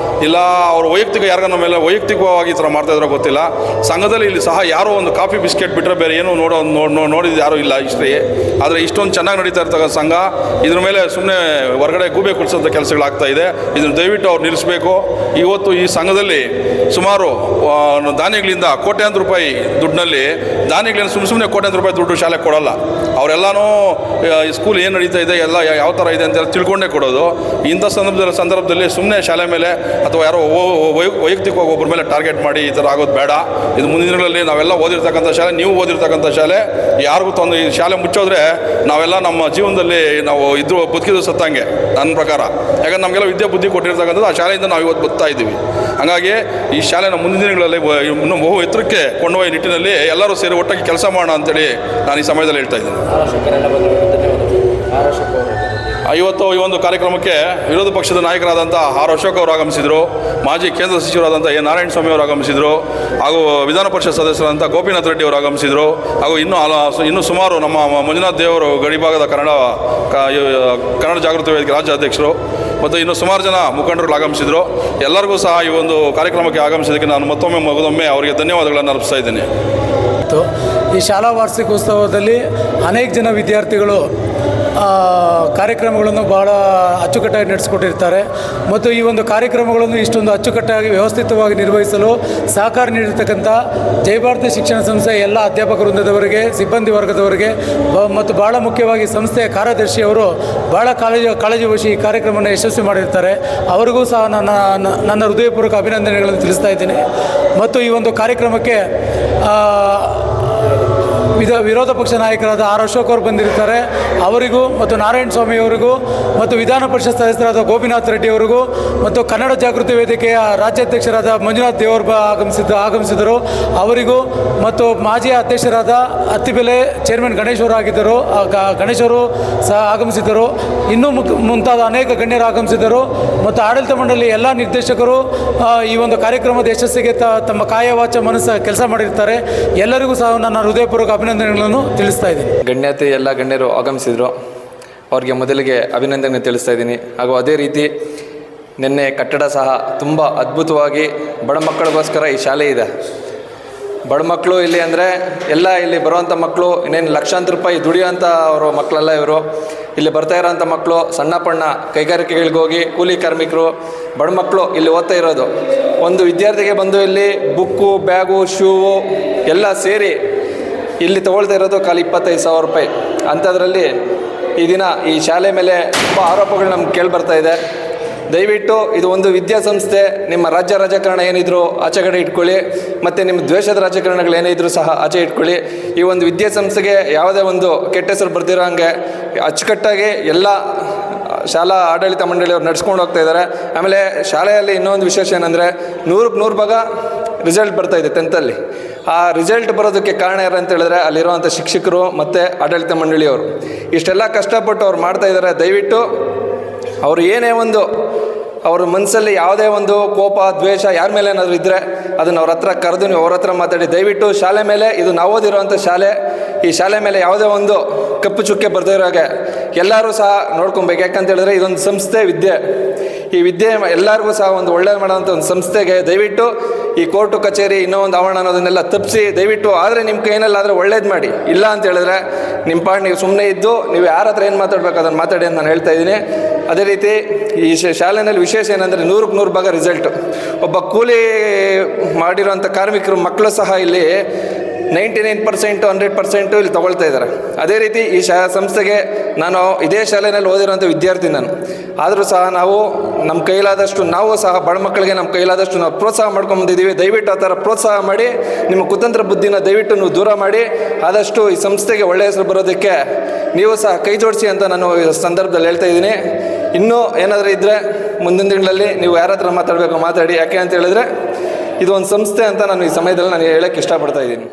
ಇಲ್ಲ ಅವ್ರ ವೈಯಕ್ತಿಕ ಯಾರಿಗ ಮೇಲೆ ವೈಯಕ್ತಿಕವಾಗಿ ಈ ಥರ ಮಾಡ್ತಾಯಿದ್ರೋ ಗೊತ್ತಿಲ್ಲ. ಸಂಘದಲ್ಲಿ ಇಲ್ಲಿ ಸಹ ಯಾರೋ ಒಂದು ಕಾಫಿ ಬಿಸ್ಕೆಟ್ ಬಿಟ್ಟರೆ ಬೇರೆ ಏನೂ ನೋಡಿದ್ದು ಯಾರೂ ಇಲ್ಲ ಇಷ್ಟೇ. ಆದರೆ ಇಷ್ಟೊಂದು ಚೆನ್ನಾಗಿ ನಡೀತಾ ಇರ್ತಕ್ಕಂಥ ಸಂಘ ಇದ್ರ ಮೇಲೆ ಸುಮ್ಮನೆ ಹೊರಗಡೆ ಗೂಬೆ ಕುಡಿಸೋಂಥ ಕೆಲಸಗಳಾಗ್ತಾ ಇದೆ. ಇದನ್ನು ದಯವಿಟ್ಟು ಅವ್ರು ನಿಲ್ಲಿಸಬೇಕು. ಇವತ್ತು ಈ ಸಂಘದಲ್ಲಿ ಸುಮಾರು ದಾನಿಗಳಿಂದ ಕೋಟ್ಯಾಂತರ ರೂಪಾಯಿ ದುಡ್ಡಿನಲ್ಲಿ ದಾನಿಗಳಿಂದ ಸುಮ್ಮನೆ ಕೋಟ್ಯಾಂತರ ರೂಪಾಯಿ ದುಡ್ಡು ಶಾಲೆಗೆ ಕೊಡೋಲ್ಲ. ಅವರೆಲ್ಲನೂ ಸ್ಕೂಲ್ ಏನು ನಡೀತಾ ಇದೆ, ಎಲ್ಲ ಯಾವ ಥರ ಇದೆ ಅಂತ ತಿಳ್ಕೊಂಡೇ ಕೊಡೋದು. ಇಂಥ ಸಂದರ್ಭದಲ್ಲಿ ಸುಮ್ಮನೆ ಶಾಲೆ ಮೇಲೆ ಅಥವಾ ಯಾರೋ ವೈಯಕ್ತಿಕವಾಗಿ ಒಬ್ಬರ ಮೇಲೆ ಟಾರ್ಗೆಟ್ ಮಾಡಿ ಈ ಥರ ಆಗೋದು ಬೇಡ. ಇದು ಮುಂದಿನ ದಿನಗಳಲ್ಲಿ ನಾವೆಲ್ಲ ಓದಿರ್ತಕ್ಕಂಥ ಶಾಲೆ, ನೀವು ಓದಿರ್ತಕ್ಕಂಥ ಶಾಲೆ, ಯಾರಿಗೂ ಈ ಶಾಲೆ ಮುಚ್ಚೋದ್ರೆ ನಾವೆಲ್ಲ ನಮ್ಮ ಜೀವನದಲ್ಲಿ ನಾವು ಬದುಕಿದ್ರು ಸತ್ತಂಗೆ ನನ್ನ ಪ್ರಕಾರ. ಯಾಕಂದ್ರೆ ನಮಗೆಲ್ಲ ವಿದ್ಯೆ ಬುದ್ಧಿ ಕೊಟ್ಟಿರ್ತಕ್ಕಂಥದ್ದು ಆ ಶಾಲೆಯಿಂದ ನಾವು ಇವತ್ತು ಬದುಕ್ತಾ ಇದ್ದೀವಿ. ಹಾಗಾಗಿ ಈ ಶಾಲೆನ ಮುಂದಿನ ದಿನಗಳಲ್ಲಿ ಇನ್ನೂ ಬಹು ಎತ್ತರಕ್ಕೆ ಕೊಂಡೊಯ್ಯುವ ನಿಟ್ಟಿನಲ್ಲಿ ಎಲ್ಲರೂ ಸೇರಿ ಒಟ್ಟಾಗಿ ಕೆಲಸ ಮಾಡೋಣ ಅಂತೇಳಿ ನಾನು ಈ ಸಮಯದಲ್ಲಿ ಹೇಳ್ತಾ ಇದ್ದೀನಿ. ಇವತ್ತು ಈ ಒಂದು ಕಾರ್ಯಕ್ರಮಕ್ಕೆ ವಿರೋಧ ಪಕ್ಷದ ನಾಯಕರಾದಂಥ ಆರ್ ಅಶೋಕ್ ಅವರು ಆಗಮಿಸಿದರು, ಮಾಜಿ ಕೇಂದ್ರ ಸಚಿವರಾದಂಥ ಎ ನಾರಾಯಣ ಸ್ವಾಮಿ ಅವರು ಆಗಮಿಸಿದರು, ಹಾಗೂ ವಿಧಾನ ಪರಿಷತ್ ಸದಸ್ಯರಾದಂಥ ಗೋಪಿನಾಥ್ ರೆಡ್ಡಿ ಅವರು ಆಗಮಿಸಿದರು, ಹಾಗೂ ಇನ್ನೂ ಸುಮಾರು ನಮ್ಮ ಮಂಜುನಾಥ್ ದೇವರು ಗಡಿಭಾಗದ ಕನ್ನಡ ಜಾಗೃತಿ ವೇದಿಕೆ ರಾಜ್ಯ ಅಧ್ಯಕ್ಷರು ಮತ್ತು ಇನ್ನೂ ಸುಮಾರು ಜನ ಮುಖಂಡರು ಆಗಮಿಸಿದರು. ಎಲ್ಲರಿಗೂ ಸಹ ಈ ಒಂದು ಕಾರ್ಯಕ್ರಮಕ್ಕೆ ಆಗಮಿಸಿದ್ದಕ್ಕೆ ನಾನು ಮತ್ತೊಮ್ಮೆ ಅವರಿಗೆ ಧನ್ಯವಾದಗಳನ್ನು ಅರ್ಪಿಸ್ತಾ ಇದ್ದೇನೆ. ಈ ಶಾಲಾ ವಾರ್ಷಿಕೋತ್ಸವದಲ್ಲಿ ಅನೇಕ ಜನ ವಿದ್ಯಾರ್ಥಿಗಳು ಕಾರ್ಯಕ್ರಮಗಳನ್ನು ಭಾಳ ಅಚ್ಚುಕಟ್ಟಾಗಿ ನಡೆಸಿಕೊಟ್ಟಿರ್ತಾರೆ ಮತ್ತು ಈ ಒಂದು ಕಾರ್ಯಕ್ರಮಗಳನ್ನು ಇಷ್ಟೊಂದು ಅಚ್ಚುಕಟ್ಟಾಗಿ ವ್ಯವಸ್ಥಿತವಾಗಿ ನಿರ್ವಹಿಸಲು ಸಹಕಾರ ನೀಡಿರ್ತಕ್ಕಂಥ ಜಯಭಾರತಿ ಶಿಕ್ಷಣ ಸಂಸ್ಥೆ ಎಲ್ಲ ಅಧ್ಯಾಪಕ ವೃಂದದವರಿಗೆ, ಸಿಬ್ಬಂದಿ ವರ್ಗದವರಿಗೆ ಮತ್ತು ಭಾಳ ಮುಖ್ಯವಾಗಿ ಸಂಸ್ಥೆಯ ಕಾರ್ಯದರ್ಶಿಯವರು ಭಾಳ ಕಾಳಜಿ ವಹಿಸಿ ಈ ಕಾರ್ಯಕ್ರಮವನ್ನು ಯಶಸ್ವಿ ಮಾಡಿರ್ತಾರೆ. ಅವರಿಗೂ ಸಹ ನನ್ನ ಹೃದಯಪೂರ್ವಕ ಅಭಿನಂದನೆಗಳನ್ನು ತಿಳಿಸ್ತಾ ಇದ್ದೀನಿ. ಮತ್ತು ಈ ಒಂದು ಕಾರ್ಯಕ್ರಮಕ್ಕೆ ವಿರೋಧ ಪಕ್ಷ ನಾಯಕರಾದ ಆರ್ ಅಶೋಕ್ ಅವರು ಬಂದಿರ್ತಾರೆ, ಅವರಿಗೂ ಮತ್ತು ನಾರಾಯಣ ಸ್ವಾಮಿ ಅವರಿಗೂ ಮತ್ತು ವಿಧಾನ ಪರಿಷತ್ ಸದಸ್ಯರಾದ ಗೋಪಿನಾಥ್ ರೆಡ್ಡಿ ಅವರಿಗೂ ಮತ್ತು ಕನ್ನಡ ಜಾಗೃತಿ ವೇದಿಕೆಯ ರಾಜ್ಯಾಧ್ಯಕ್ಷರಾದ ಮಂಜುನಾಥ್ ದೇವರು ಆಗಮಿಸಿದರು, ಅವರಿಗೂ ಮತ್ತು ಮಾಜಿ ಅಧ್ಯಕ್ಷರಾದ ಅತ್ತಿಬೆಲೆ ಚೇರ್ಮನ್ ಗಣೇಶವರು ಆಗಿದ್ದರು, ಗಣೇಶವರು ಸಹ ಆಗಮಿಸಿದ್ದರು. ಇನ್ನೂ ಮುಂತಾದ ಅನೇಕ ಗಣ್ಯರು ಆಗಮಿಸಿದರು ಮತ್ತು ಆಡಳಿತ ಮಂಡಳಿ ಎಲ್ಲ ನಿರ್ದೇಶಕರು ಈ ಒಂದು ಕಾರ್ಯಕ್ರಮದ ಯಶಸ್ಸಿಗೆ ತಮ್ಮ ಕಾಯ ವಾಚ ಮನಸ್ಸು ಕೆಲಸ ಮಾಡಿರ್ತಾರೆ. ಎಲ್ಲರಿಗೂ ಸಹ ನನ್ನ ಹೃದಯಪೂರ್ವಕ ಅಭಿನಂದನೆಗಳನ್ನು ತಿಳಿಸ್ತಾ ಇದ್ದೀನಿ. ಗಣ್ಯತೆ ಎಲ್ಲ ಗಣ್ಯರು ಆಗಮಿಸಿದರು, ಅವರಿಗೆ ಮೊದಲಿಗೆ ಅಭಿನಂದನೆ ತಿಳಿಸ್ತಾ ಇದ್ದೀನಿ. ಹಾಗೂ ಅದೇ ರೀತಿ ನಿನ್ನೆ ಕಟ್ಟಡ ಸಹ ತುಂಬ ಅದ್ಭುತವಾಗಿ ಬಡ ಮಕ್ಕಳಿಗೋಸ್ಕರ ಈ ಶಾಲೆ ಇದೆ. ಬಡ ಮಕ್ಕಳು ಇಲ್ಲಿ ಅಂದರೆ ಎಲ್ಲ ಇಲ್ಲಿ ಬರುವಂಥ ಮಕ್ಕಳು ಇನ್ನೇನು ಲಕ್ಷಾಂತರ ರೂಪಾಯಿ ದುಡಿಯೋಂಥ ಅವರು ಮಕ್ಕಳೆಲ್ಲ ಇವರು. ಇಲ್ಲಿ ಬರ್ತಾ ಇರೋಂಥ ಮಕ್ಕಳು ಸಣ್ಣ ಪಣ್ಣ ಕೈಗಾರಿಕೆಗಳಿಗೆ ಹೋಗಿ ಕೂಲಿ ಕಾರ್ಮಿಕರು, ಬಡ ಮಕ್ಕಳು ಇಲ್ಲಿ ಓದ್ತಾ ಇರೋದು. ಒಂದು ವಿದ್ಯಾರ್ಥಿಗೆ ಬಂದು ಇಲ್ಲಿ ಬುಕ್ಕು, ಬ್ಯಾಗು, ಶೂವು ಎಲ್ಲ ಸೇರಿ ಇಲ್ಲಿ ತೊಗೊಳ್ತಾ ಇರೋದು ಖಾಲಿ 25,000 ರೂಪಾಯಿ. ಅಂಥದ್ರಲ್ಲಿ ಈ ದಿನ ಈ ಶಾಲೆ ಮೇಲೆ ತುಂಬ ಆರೋಪಗಳು ನಮ್ಗೆ ಕೇಳಿಬರ್ತಾ ಇದೆ. ದಯವಿಟ್ಟು ಇದು ಒಂದು ವಿದ್ಯಾಸಂಸ್ಥೆ. ನಿಮ್ಮ ರಾಜ್ಯ ರಾಜಕಾರಣ ಏನಿದ್ರು ಆಚೆಗಡೆ ಇಟ್ಕೊಳ್ಳಿ, ಮತ್ತು ನಿಮ್ಮ ದ್ವೇಷದ ರಾಜಕಾರಣಗಳು ಏನೇ ಇದ್ರೂ ಸಹ ಆಚೆ ಇಟ್ಕೊಳ್ಳಿ. ಈ ಒಂದು ವಿದ್ಯಾಸಂಸ್ಥೆಗೆ ಯಾವುದೇ ಒಂದು ಕೆಟ್ಟ ಹೆಸರು ಬರ್ದಿರೋ ಹಂಗೆ ಅಚ್ಚುಕಟ್ಟಾಗಿ ಎಲ್ಲ ಶಾಲಾ ಆಡಳಿತ ಮಂಡಳಿಯವರು ನಡ್ಸ್ಕೊಂಡು ಹೋಗ್ತಾ ಇದ್ದಾರೆ. ಆಮೇಲೆ ಶಾಲೆಯಲ್ಲಿ ಇನ್ನೊಂದು ವಿಶೇಷ ಏನಂದರೆ 100ಕ್ಕೆ 100 ಭಾಗ ರಿಸಲ್ಟ್ ಬರ್ತಾಯಿದೆ 10th. ಆ ರಿಸಲ್ಟ್ ಬರೋದಕ್ಕೆ ಕಾರಣ ಯಾರು ಅಂತ ಹೇಳಿದ್ರೆ ಅಲ್ಲಿರುವಂಥ ಶಿಕ್ಷಕರು ಮತ್ತು ಆಡಳಿತ ಮಂಡಳಿಯವರು ಇಷ್ಟೆಲ್ಲ ಕಷ್ಟಪಟ್ಟು ಅವ್ರು ಮಾಡ್ತಾಯಿದ್ದಾರೆ. ದಯವಿಟ್ಟು ಅವರು ಏನೇ ಒಂದು ಅವ್ರ ಮನಸ್ಸಲ್ಲಿ ಯಾವುದೇ ಒಂದು ಕೋಪ, ದ್ವೇಷ ಯಾರ ಮೇಲೆ ಏನಾದರೂ ಇದ್ದರೆ ಅದನ್ನು ಅವ್ರ ಹತ್ರ ಕರೆದು ನೀವು ಅವ್ರ ಹತ್ರ ಮಾತಾಡಿ. ದಯವಿಟ್ಟು ಶಾಲೆ ಮೇಲೆ, ಇದು ನಾವು ಓದಿರೋವಂಥ ಶಾಲೆ, ಈ ಶಾಲೆ ಮೇಲೆ ಯಾವುದೇ ಒಂದು ಕಪ್ಪು ಚುಕ್ಕೆ ಬರ್ದೇ ಇರೋ ಹಾಗೆ ಎಲ್ಲರೂ ಸಹ ನೋಡ್ಕೊಬೇಕು. ಯಾಕಂತ ಹೇಳಿದ್ರೆ ಇದೊಂದು ಸಂಸ್ಥೆ ವಿದ್ಯೆ, ಈ ವಿದ್ಯೆ ಎಲ್ಲರಿಗೂ ಸಹ ಒಂದು ಒಳ್ಳೇದು ಮಾಡೋಂಥ ಒಂದು ಸಂಸ್ಥೆಗೆ ದಯವಿಟ್ಟು ಈ ಕೋರ್ಟು ಕಚೇರಿ ಇನ್ನೂ ಒಂದು ಆವರಣ ಅನ್ನೋದನ್ನೆಲ್ಲ ತಪ್ಪಿಸಿ ದಯವಿಟ್ಟು ಆದರೆ ನಿಮ್ಮ ಕೈನಲ್ಲಾದರೆ ಒಳ್ಳೇದು ಮಾಡಿ. ಇಲ್ಲ ಅಂತ ಹೇಳಿದ್ರೆ ನಿಮ್ಮ ಪಾಡ್ ನೀವು ಸುಮ್ಮನೆ ಇದ್ದು ನೀವು ಯಾರ ಹತ್ರ ಏನು ಮಾತಾಡಬೇಕು ಅದನ್ನು ಮಾತಾಡಿ ಅಂತ ನಾನು ಹೇಳ್ತಾ ಇದ್ದೀನಿ. ಅದೇ ರೀತಿ ಈ ಶಾಲೆಯಲ್ಲಿ ವಿಶೇಷ ಏನಂದರೆ 100ಕ್ಕೆ 100 ಭಾಗ ರಿಸಲ್ಟು. ಒಬ್ಬ ಕೂಲಿ ಮಾಡಿರೋಂಥ ಕಾರ್ಮಿಕರು ಮಕ್ಕಳು ಸಹ ಇಲ್ಲಿ 99% 100% ಇಲ್ಲಿ ತೊಗೊಳ್ತಾ ಇದ್ದಾರೆ. ಅದೇ ರೀತಿ ಈ ಸಂಸ್ಥೆಗೆ ನಾನು ಇದೇ ಶಾಲೆಯಲ್ಲಿ ಓದಿರೋಂಥ ವಿದ್ಯಾರ್ಥಿ ನಾನು. ಆದರೂ ಸಹ ನಾವು ನಮ್ಮ ಕೈಲಾದಷ್ಟು ನಾವು ಸಹ ಬಡ ಮಕ್ಕಳಿಗೆ ನಮ್ಮ ಕೈಲಾದಷ್ಟು ನಾವು ಪ್ರೋತ್ಸಾಹ ಮಾಡ್ಕೊಂಬಂದಿದ್ದೀವಿ. ದಯವಿಟ್ಟು ಆ ಥರ ಪ್ರೋತ್ಸಾಹ ಮಾಡಿ ನಿಮ್ಮ ಕುತಂತ್ರ ಬುದ್ಧಿನ ದಯವಿಟ್ಟು ನೀವು ದೂರ ಮಾಡಿ ಆದಷ್ಟು ಈ ಸಂಸ್ಥೆಗೆ ಒಳ್ಳೆಯ ಹೆಸರು ಬರೋದಕ್ಕೆ ನೀವು ಸಹ ಕೈ ಜೋಡಿಸಿ ಅಂತ ನಾನು ಈ ಸಂದರ್ಭದಲ್ಲಿ ಹೇಳ್ತಾ ಇದ್ದೀನಿ. ಇನ್ನೂ ಏನಾದರೂ ಇದ್ದರೆ ಮುಂದಿನ ದಿನಗಳಲ್ಲಿ ನೀವು ಯಾರ ಹತ್ರ ಮಾತಾಡಬೇಕು ಮಾತಾಡಿ. ಯಾಕೆ ಅಂತ ಹೇಳಿದ್ರೆ ಇದು ಒಂದು ಸಂಸ್ಥೆ ಅಂತ ನಾನು ಈ ಸಮಯದಲ್ಲಿ ನಾನು ಹೇಳೋಕ್ಕೆ ಇಷ್ಟಪಡ್ತಾ ಇದ್ದೀನಿ.